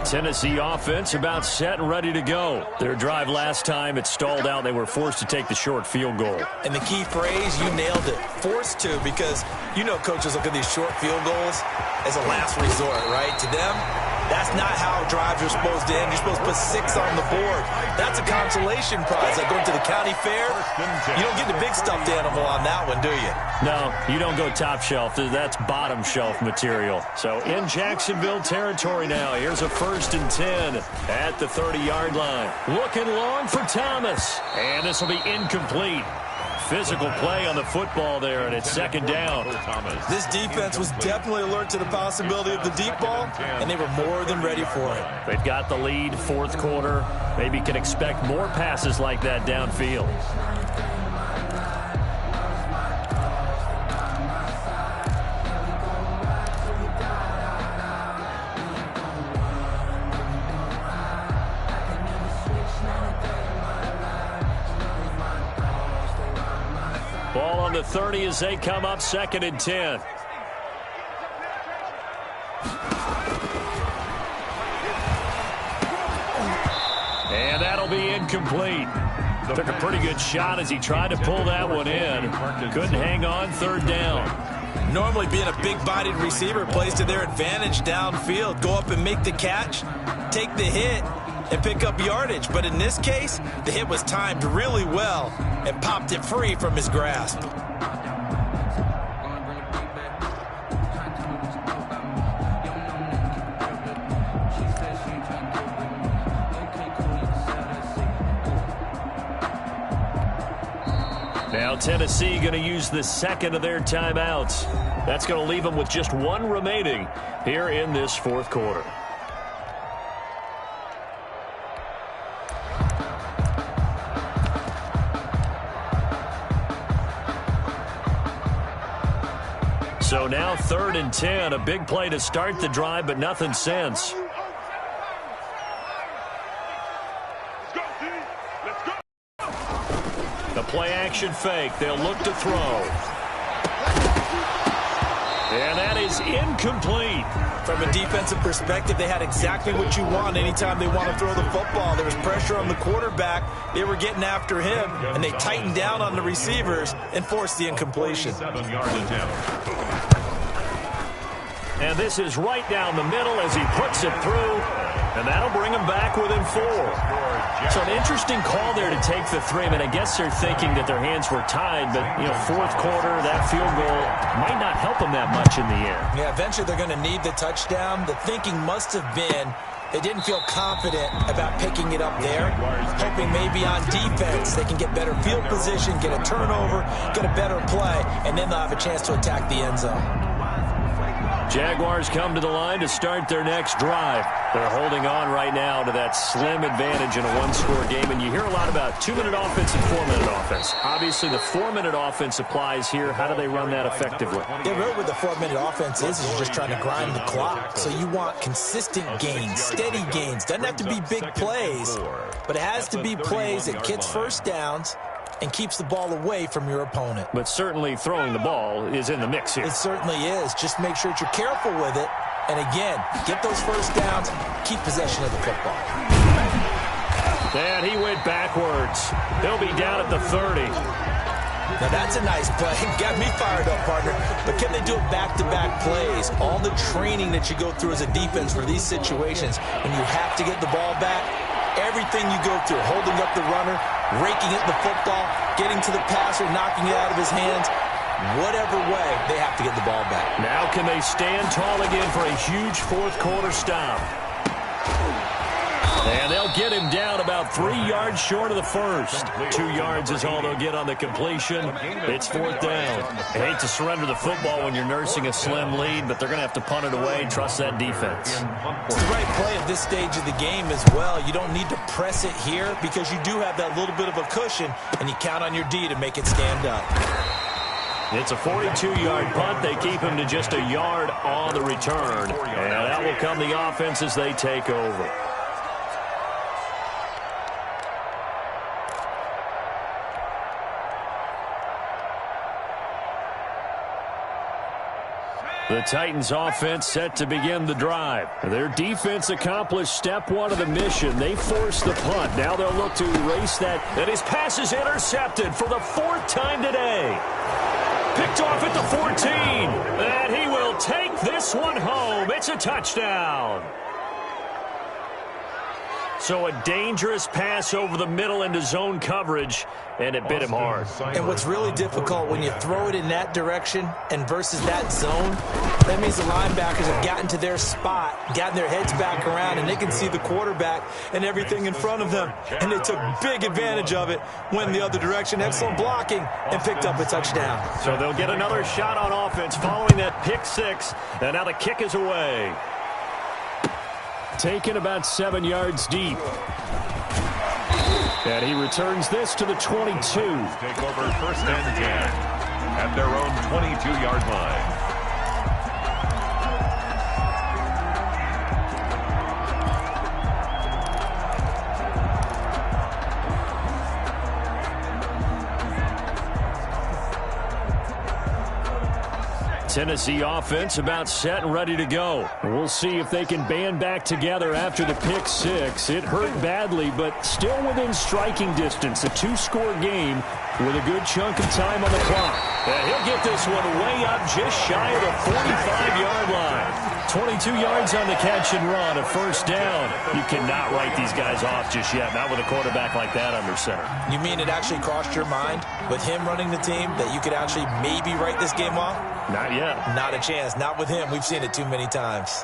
Tennessee offense about set and ready to go. Their drive last time, it stalled out. They were forced to take the short field goal. And the key phrase, you nailed it, forced to, because you know coaches look at these short field goals as a last resort, right? To them, that's not how drives are supposed to end. You're supposed to put 6 on the board. That's a consolation prize. Like going to the county fair, you don't get the big stuffed animal on that one, do you? No, you don't go top shelf. That's bottom shelf material. So in Jacksonville territory now, here's a 1st and 10 at the 30-yard line. Looking long for Thomas, and this will be incomplete. Physical play on the football there, and it's 2nd down. This defense was definitely alert to the possibility of the deep ball, and they were more than ready for it. They've got the lead, 4th quarter. Maybe can expect more passes like that downfield. Ball on the 30 as they come up, 2nd and 10. And that'll be incomplete. Took a pretty good shot as he tried to pull that one in. Couldn't hang on, 3rd down. Normally being a big-bodied receiver plays to their advantage downfield. Go up and make the catch, take the hit, and pick up yardage. But in this case, the hit was timed really well and popped it free from his grasp. Now Tennessee going to use the 2nd of their timeouts. That's going to leave them with just 1 remaining here in this 4th quarter. So now 3rd and 10, a big play to start the drive, but nothing since. The play action fake. They'll look to throw. And that is incomplete. From a defensive perspective, they had exactly what you want anytime they want to throw the football. There was pressure on the quarterback. They were getting after him, and they tightened down on the receivers and forced the incompletion. 7-yard attempt. And this is right down the middle as he puts it through, and that'll bring him back within 4. So an interesting call there to take the 3. I mean, I guess they're thinking that their hands were tied, but, 4th quarter, that field goal might not help them that much in the air. Yeah, eventually they're going to need the touchdown. The thinking must have been they didn't feel confident about picking it up there, hoping maybe on defense they can get better field position, get a turnover, get a better play, and then they'll have a chance to attack the end zone. Jaguars come to the line to start their next drive. They're holding on right now to that slim advantage in a 1-score game. And you hear a lot about 2-minute offense and 4-minute offense. Obviously, the 4-minute offense applies here. How do they run that effectively? Yeah, really what the 4-minute offense is you're just trying to grind the clock. So you want consistent gains, steady gains. Doesn't have to be big plays, but it has to be plays that gets first downs and keeps the ball away from your opponent. But certainly throwing the ball is in the mix here. It certainly is. Just make sure that you're careful with it. And again, get those first downs, keep possession of the football. And he went backwards. He'll be down at the 30. Now that's a nice play. Got me fired up, partner. But can they do it back-to-back plays? All the training that you go through as a defense for these situations, when you have to get the ball back, everything you go through, holding up the runner, raking at the football, getting to the passer, knocking it out of his hands, whatever way, they have to get the ball back. Now can they stand tall again for a huge 4th quarter stop? And they'll get him down about 3 yards short of the first. 2 yards is all they'll get on the completion. It's 4th down. I hate to surrender the football when you're nursing a slim lead, but they're going to have to punt it away and trust that defense. It's the right play at this stage of the game as well. You don't need to press it here because you do have that little bit of a cushion, and you count on your D to make it stand up. It's a 42-yard punt. They keep him to just a yard on the return. And that will come the offense as they take over. The Titans offense set to begin the drive. Their defense accomplished step one of the mission. They forced the punt. Now they'll look to erase that. And his pass is intercepted for the 4th time today. Picked off at the 14. And he will take this one home. It's a touchdown. So a dangerous pass over the middle into zone coverage, and it bit him hard. And what's really difficult when you throw it in that direction and versus that zone, that means the linebackers have gotten to their spot, gotten their heads back around, and they can see the quarterback and everything in front of them. And they took big advantage of it, went the other direction, excellent blocking, and picked up a touchdown. So they'll get another shot on offense following that pick six, and now the kick is away. Taken about 7 yards deep. And he returns this to the 22. Take over 1st and 10 at their own 22-yard line. Tennessee offense about set and ready to go. We'll see if they can band back together after the pick six. It hurt badly, but still within striking distance. A 2-score game with a good chunk of time on the clock. And he'll get this one way up just shy of the 45-yard line. 22 yards on the catch and run, a 1st down. You cannot write these guys off just yet, not with a quarterback like that under center. You mean it actually crossed your mind with him running the team that you could actually maybe write this game off? Not yet. Not a chance. Not with him. We've seen it too many times.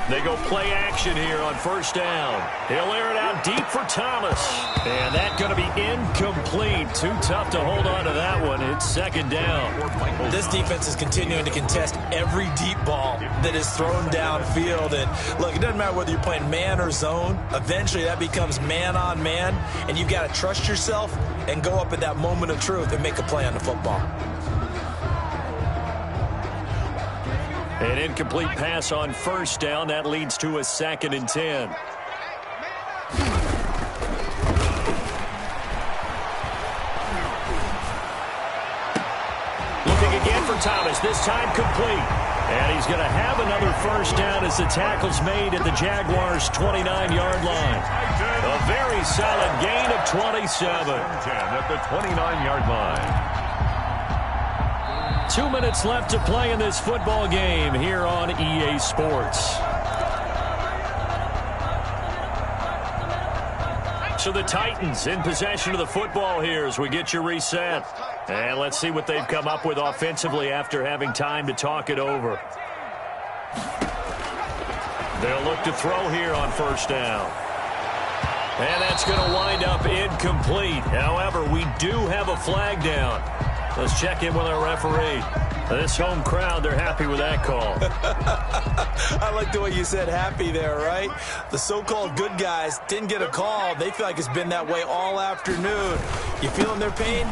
They go play action here on 1st down. He'll air it out deep for Thomas. And that's going to be incomplete. Too tough to hold on to that one. It's 2nd down. This defense is continuing to contest every deep ball that is thrown downfield. And look, it doesn't matter whether you're playing man or zone. Eventually that becomes man on man. And you've got to trust yourself and go up at that moment of truth and make a play on the football. An incomplete pass on 1st down. That leads to a 2nd and 10. Looking again for Thomas. This time complete. And he's going to have another 1st down as the tackle's made at the Jaguars' 29-yard line. A very solid gain of 27. 10 at the 29-yard line. 2 minutes left to play in this football game here on EA Sports. So the Titans in possession of the football here as we get you reset. And let's see what they've come up with offensively after having time to talk it over. They'll look to throw here on 1st down. And that's going to wind up incomplete. However, we do have a flag down. Let's check in with our referee. This home crowd, they're happy with that call. I like the way you said happy there, right? The so-called good guys didn't get a call. They feel like it's been that way all afternoon. You feeling their pain?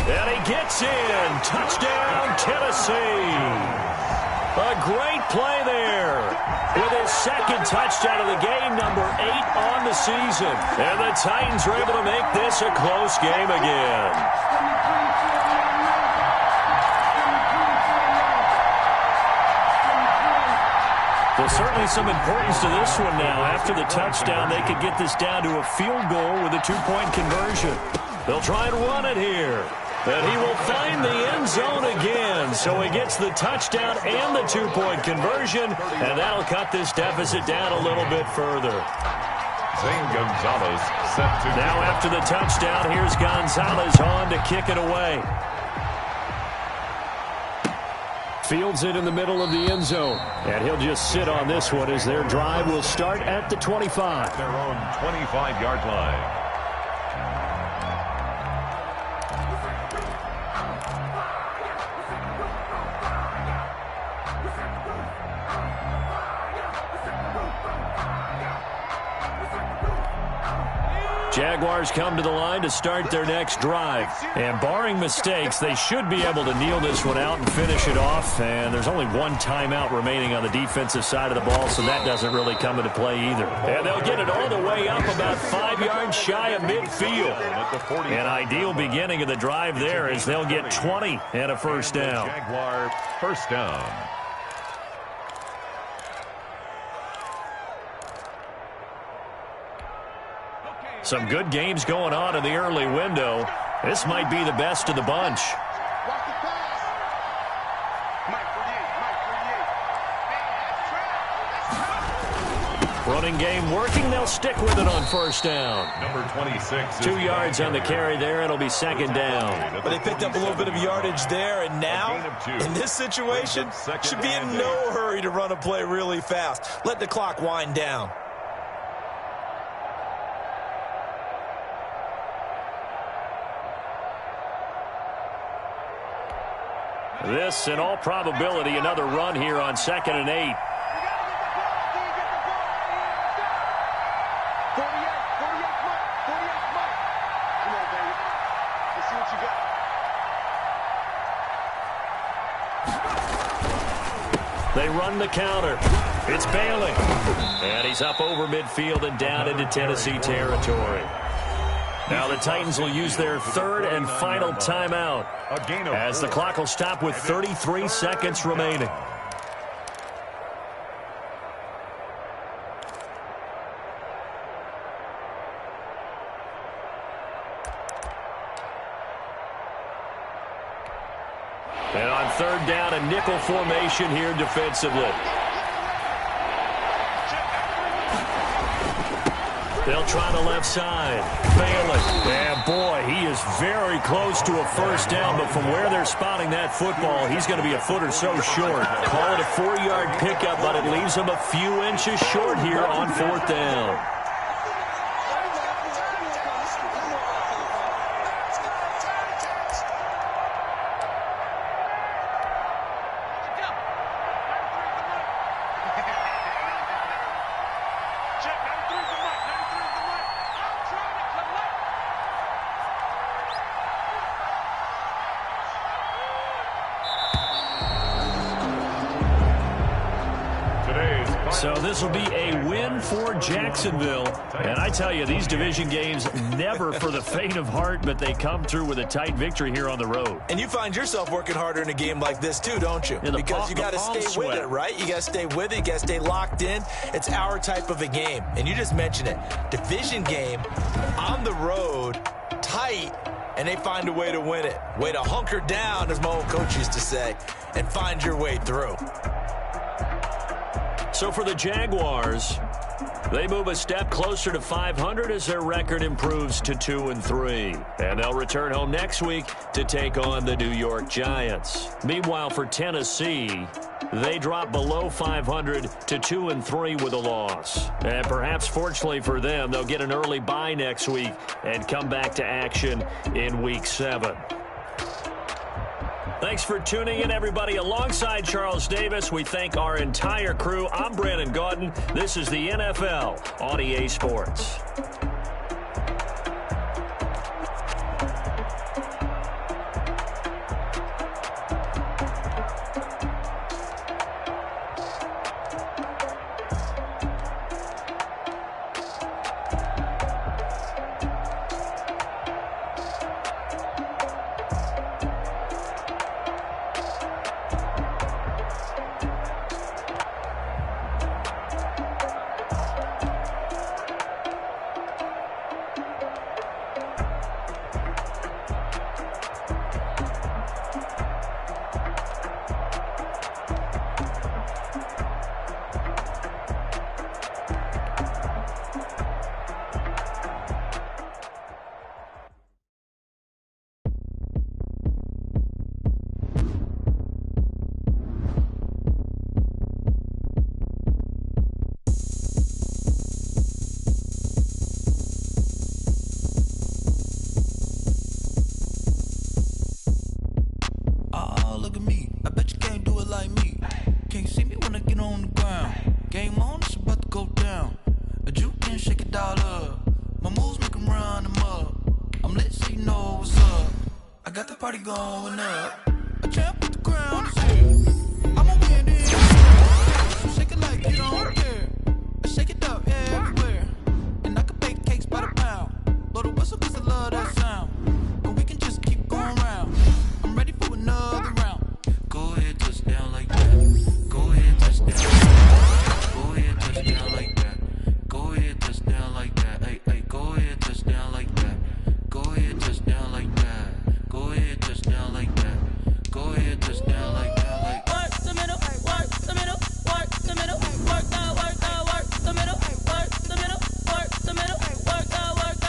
And he gets in. Touchdown, Tennessee. A great play there. With his 2nd touchdown of the game, number 8 on the season. And the Titans are able to make this a close game again. Well, certainly some importance to this one now. After the touchdown, they could get this down to a field goal with a 2-point conversion. They'll try and run it here. And he will find the end zone again. So he gets the touchdown and the 2-point conversion. And that'll cut this deficit down a little bit further. Zane Gonzalez set to... Now after the touchdown, here's Gonzalez on to kick it away. Fields it in the middle of the end zone. And he'll just sit on this one as their drive will start at the 25. Their own 25-yard line. Jaguars come to the line to start their next drive. And barring mistakes, they should be able to kneel this one out and finish it off. And there's only one timeout remaining on the defensive side of the ball, so that doesn't really come into play either. And they'll get it all the way up about 5 yards shy of midfield. An ideal beginning of the drive there as they'll get 20 and a first down. Jaguar first down. Some good games going on in the early window. This might be the best of the bunch. Running game working. They'll stick with it on first down. Number 26. 2 yards on the carry there. It'll be second down. But they picked up a little bit of yardage there, and now, in this situation, should be in no hurry to run a play really fast. Let the clock wind down. This, in all probability, another run here on 2nd and 8. They run the counter. It's Bailey. And he's up over midfield and down into Tennessee territory. Now the Titans will use their third and final timeout as the clock will stop with 33 seconds remaining. And on third down, a nickel formation here defensively. They'll try the left side. Bailey. And boy, he is very close to a first down, but from where they're spotting that football, he's going to be a foot or so short. Call it a 4-yard pickup, but it leaves him a few inches short here on fourth down. So this will be a win for Jacksonville. And I tell you, these division games never for the faint of heart, but they come through with a tight victory here on the road. And you find yourself working harder in a game like this too, don't you? Because you got to stay with it, right? You got to stay with it. You got to stay locked in. It's our type of a game. And you just mentioned it. Division game, on the road, tight, and they find a way to win it. Way to hunker down, as my old coach used to say, and find your way through. So for the Jaguars, they move a step closer to 500 as their record improves to 2-3. And they'll return home next week to take on the New York Giants. Meanwhile, for Tennessee, they drop below 500 to 2-3 with a loss. And perhaps fortunately for them, they'll get an early bye next week and come back to action in Week 7. Thanks for tuning in, everybody. Alongside Charles Davis, we thank our entire crew. I'm Brandon Gaudin. This is the NFL on EA Sports. got the party going up. A champ with the crown is here. I'ma win this. So shake it like you don't care. I shake it up everywhere. And I can bake cakes by the pound. Blow the whistle 'cause I love that sound. And we can just keep going round. I'm ready for another round. Go ahead, touch down like that. Go ahead, touch down. Go ahead, touch down like that. Go ahead, touch down like that. Hey, hey, go ahead, touch down like that. Go ahead, touch down like that. Go ahead, touch down like that. Go ahead, touch down like that. Like work the middle, work the middle, work the middle, work the middle, work the middle, work the middle, work the middle, work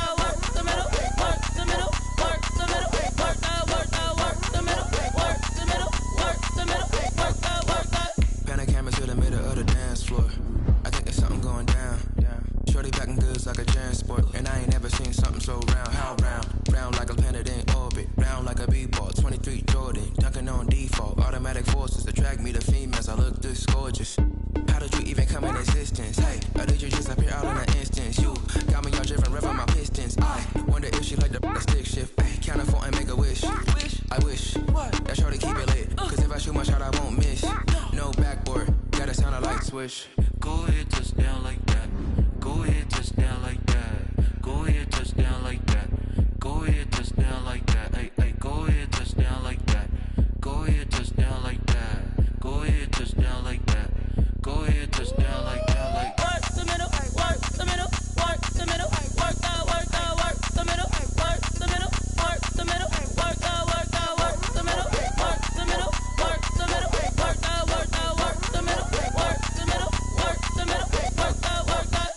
the middle, work the middle, work the middle, work the middle, work the middle, work the. Pan a camera to the middle of the dance floor. I think there's something going down. Shorty packing goods like a transport, and I ain't never seen something so round. How round? Round like a planet in orbit, round like a b-ball. 23 Jordan, dunking on default. Automatic forces attract me to females. I look this gorgeous. How did you even come in existence? Hey, or did you just appear all in an instance? You got me all driven, revving my pistons. I wonder if she like the stick shift. Ay, count a four and make a wish. I wish that shorty keep it lit. 'Cause if I shoot my shot, I won't miss. No backboard, gotta sound a light switch. Go ahead, touch down like that. Go ahead, touch down like that. Go ahead, touch down like that. Go ahead, touch down like that. Hey, hey, go ahead, touch down like that. Go ahead, touch down like that. Go ahead, touch down like that. Go ahead, touch down like that. Like work the middle, work the middle, work the middle, work the middle, work the middle, work the middle, work the middle, work the middle, work the middle, work the middle, work the middle, work the middle, work the middle, work the middle, work the middle, work the.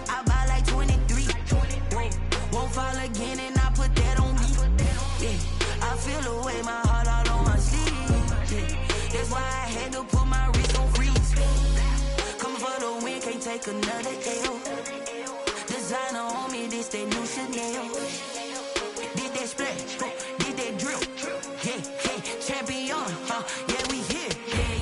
I buy like 23. Won't fall again and I put that on me. Yeah, I feel the way, my heart all on my sleeve. Yeah, that's why I had to put my wrist on freeze. Coming for the win, can't take another L. Designer on me, this that new Chanel. Did that splash, did that drill. Yeah, champion, yeah, we here.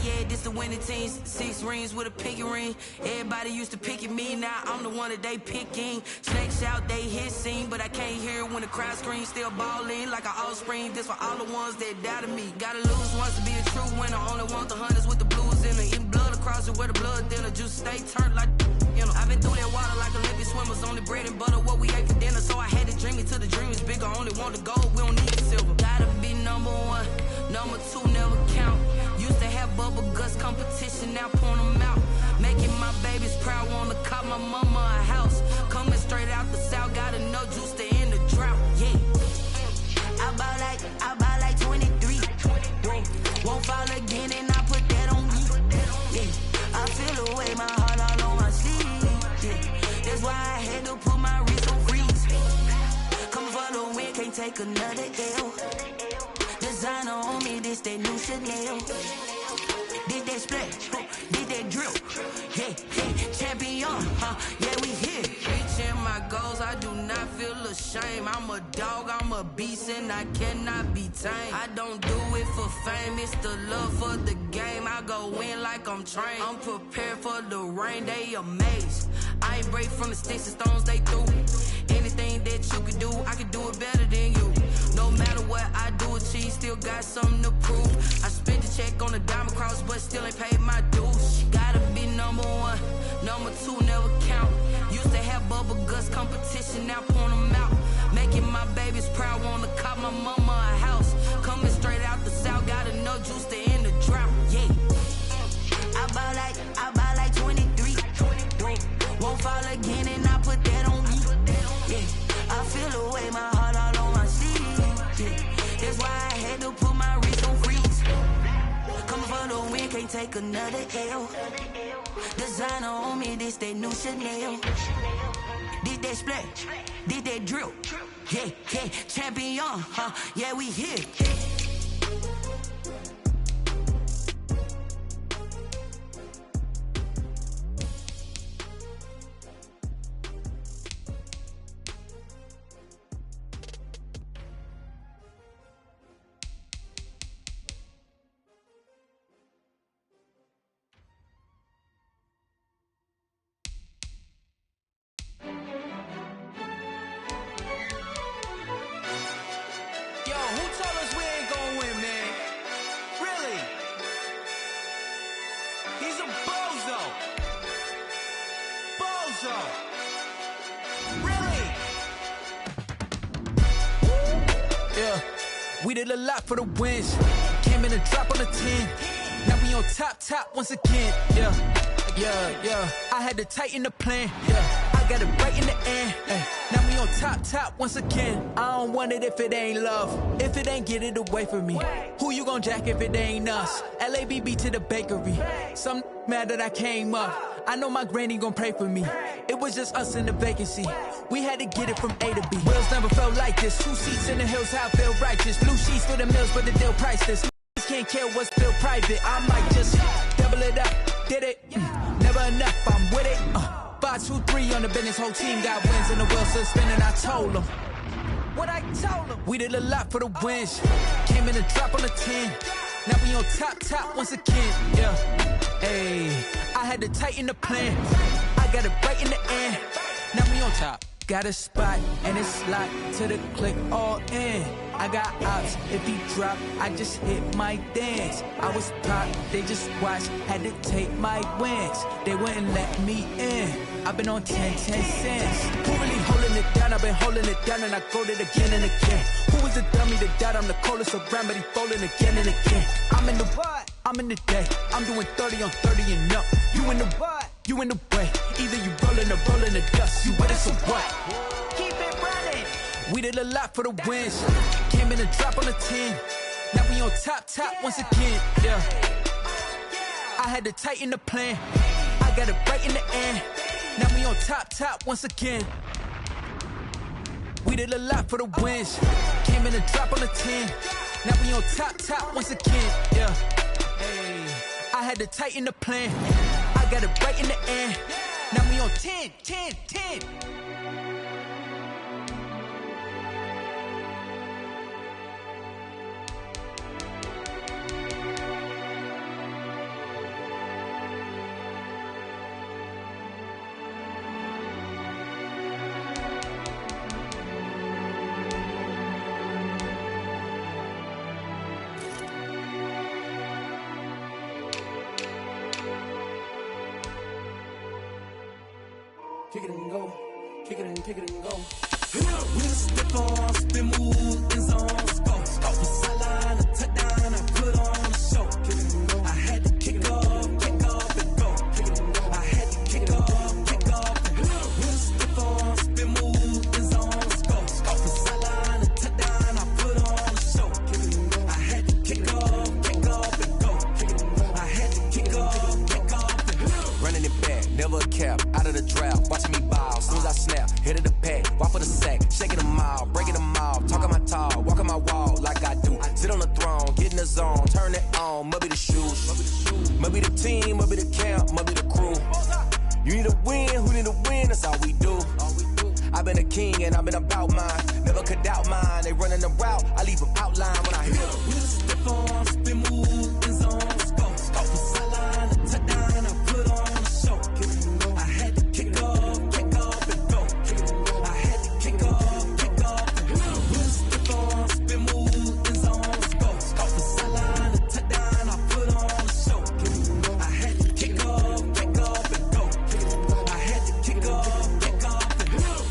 Yeah, this the winning team. 6 rings with a pinky ring. Everybody used to pick at me, now I'm the one that they picking. Snakes out, they hit scene, but I can't hear it when the crowd screams. Still ballin' like an offspring. This for all the ones that doubted me. Gotta lose once to be a true winner. Only want the hunters with the blues in it. Eating blood across it where the blood dinner. Juice stay turned like, you know. I've been through that water like Olympic swimmers. Only bread and butter, what we ate for dinner. So I had to dream it till the dream is bigger. Only want the gold, we don't need the silver. Gotta be number 1, number 2 never count. Used to have bubble guts competition, now point them out. Making my babies proud, wanna cop my mama a house. Coming straight out the south, gotta know juice to end the drought. Yeah, I buy like 23. Won't fall again and I put that on me. Yeah, I feel the way, my heart all on my sleeve. Yeah, that's why I had to put my wrist on freeze. Coming for the win, can't take another L. Designer on me, this that new Chanel. Did that splash, did that drill. Yeah, champion, yeah, we here. Reaching my goals, I do not feel ashamed. I'm a dog, I'm a beast, and I cannot be tamed. I don't do it for fame, it's the love for the game. I go in like I'm trained. I'm prepared for the rain, they amazed. I ain't break from the sticks and stones they threw. Anything that you can do, I can do it better than you. No matter what I do, achieve, still got something to prove. I spent the check on the diamond cross, but still ain't paid my dues. Gotta be number 1, number 2 never count. Used to have bubble guts competition, now point them out. Making my babies proud, wanna cop my mama a house. Coming straight out the south, gotta know juice to end the drought. Yeah, I buy like 23. Won't fall again and I put that on me. Yeah, I feel the way, my heart all on my sleeve. Yeah, that's why I had to put my wrist on freeze. Coming for the win, can't take another L. Designer on me, this that new Chanel. Did that splash, did that drill. Yeah, champion, yeah, we here. We did a lot for the wins. Came in and drop on the 10. Now we on top once again. Yeah. I had to tighten the plan. Yeah. I got it right in the end. Now we on top once again. I don't want it if it ain't love. If it ain't, get it away from me. Who you gon' jack if it ain't us? LABB to the bakery. Some mad that I came up. I know my granny gon' pray for me. It was just us in the vacancy. We had to get it from A to B. Wheels never felt like this. 2 seats in the hills, how I feel righteous. Blue sheets for the mills, but the deal priceless. Can't care what's still private. I might just double it up. Did it? Never enough. I'm with it. 5, 2, 3 on the business. Whole team got wins and the wheels still spinning. I told them what I told them. We did a lot for the wins. Came in and drop on the 10. Now we on top once again. Yeah. Hey, I had to tighten the plan. I got it right in the end. Now we on top. Got a spot and it's locked to the click all in. I got ops, if he drop, I just hit my dance. I was top, they just watched, had to take my wins. They wouldn't let me in. I've been on 10 cents. Who really holding it down? I've been holding it down and I go it again and again. Who was the dummy that died? I'm the coldest around, but he falling again and again. I'm in the what? I'm in the day. I'm doing 30 on 30 and up. You in the what? You in the way. Either you rolling or rolling the dust. You with us or what? Keep it running. We did a lot for the wins. Came in and drop on the 10. Now we on top once again. Yeah. I had to tighten the plan. I got it right in the end. Now we on top once again. We did a lot for the wins. Came in and drop on the 10. Now we on top once again. Yeah. Hey. I had to tighten the plan. I got it right in the end. Now we on 10. Kick it and go, kick it and go. We just step on, spin, move, in zone, go. From sideline to touchdown, I put on a show. Kick it and go. I had to kick off and go. Kick it and go. I had to kick off and go. We just step on, spin, move, in zone, go. From sideline to touchdown, I put on a show. Kick it and go. I had to kick off and go. Kick it and go. I had to kick off and go. Running it back, never a cap, out of the draft. Watching me ball, soon as I snap, hit of the pack, walk for the sack, shaking them all, breaking them all, talking my tall, walking my wall like I do. Sit on the throne, get in the zone, turn it on, must be the shoes, must be the team, must be the camp, must be the crew. You need a win, who need a win, that's all we do. I've been a king and I've been about mine, never could doubt mine. They running the route, I leave them outline when I hit them. We just step on, spin, move, in zone, go. From sideline to touchdown, I put on a show. I had to kick off and go. I had to kick off and go. We just step on, spin, move, in zone, go. From sideline to touchdown, I put on a show. I had to kick off and go. I had to kick off and go.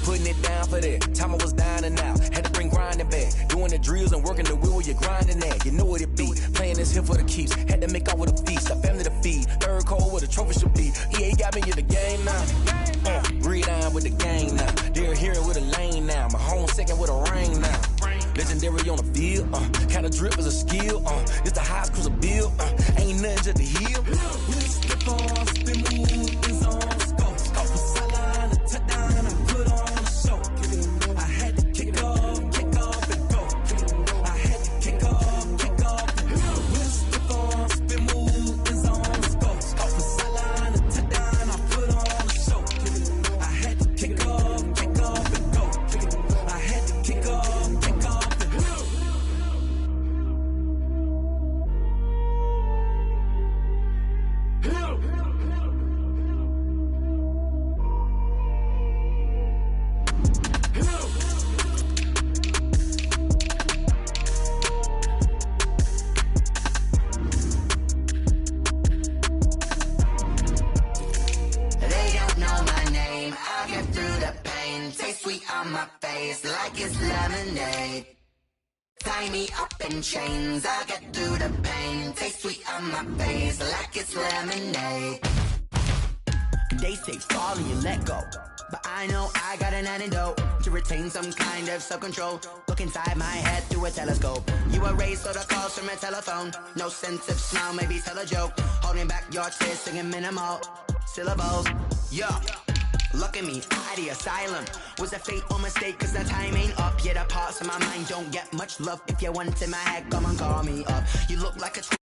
Putting it down for that, time I was down and out, had to bring grinding back, doing the drills and working the wheel where you're grinding at, you know what it be, playing this here for the keeps, had to make out with a feast, a family to feed, third cold where the trophy should be, EA got me in the game now, read on with the game now, they're hearing with a lane now, my home second with a ring now, legendary on the field, kind of drip is a skill, it's the highest cruiser bill, ain't nothing just to heal. We step on, spin, move, in zone, go. From sideline to touchdown, I put on a show. I had to kick off and go. I had to kick off and go. We step on, spin, move, in zone, go. From sideline to touchdown, I put on a show. I had to kick off and go. I had to kick off and go. They don't know my name. I get through the pain. Taste sweet on my face like it's lemonade. Tie me up in chains, I get through the pain. Taste sweet on my face like it's lemonade. They say fall and you let go, but I know I got an antidote to retain some kind of self-control. Look inside my head through a telescope. You erase all the calls from a telephone. No sense of smile, maybe tell a joke. Holding back your tears, singing minimal syllables. Yeah. Look at me, out the asylum. Was a fate or mistake, cause the time ain't up. Yet the parts of my mind don't get much love. If you want in my head, come and call me up. You look like a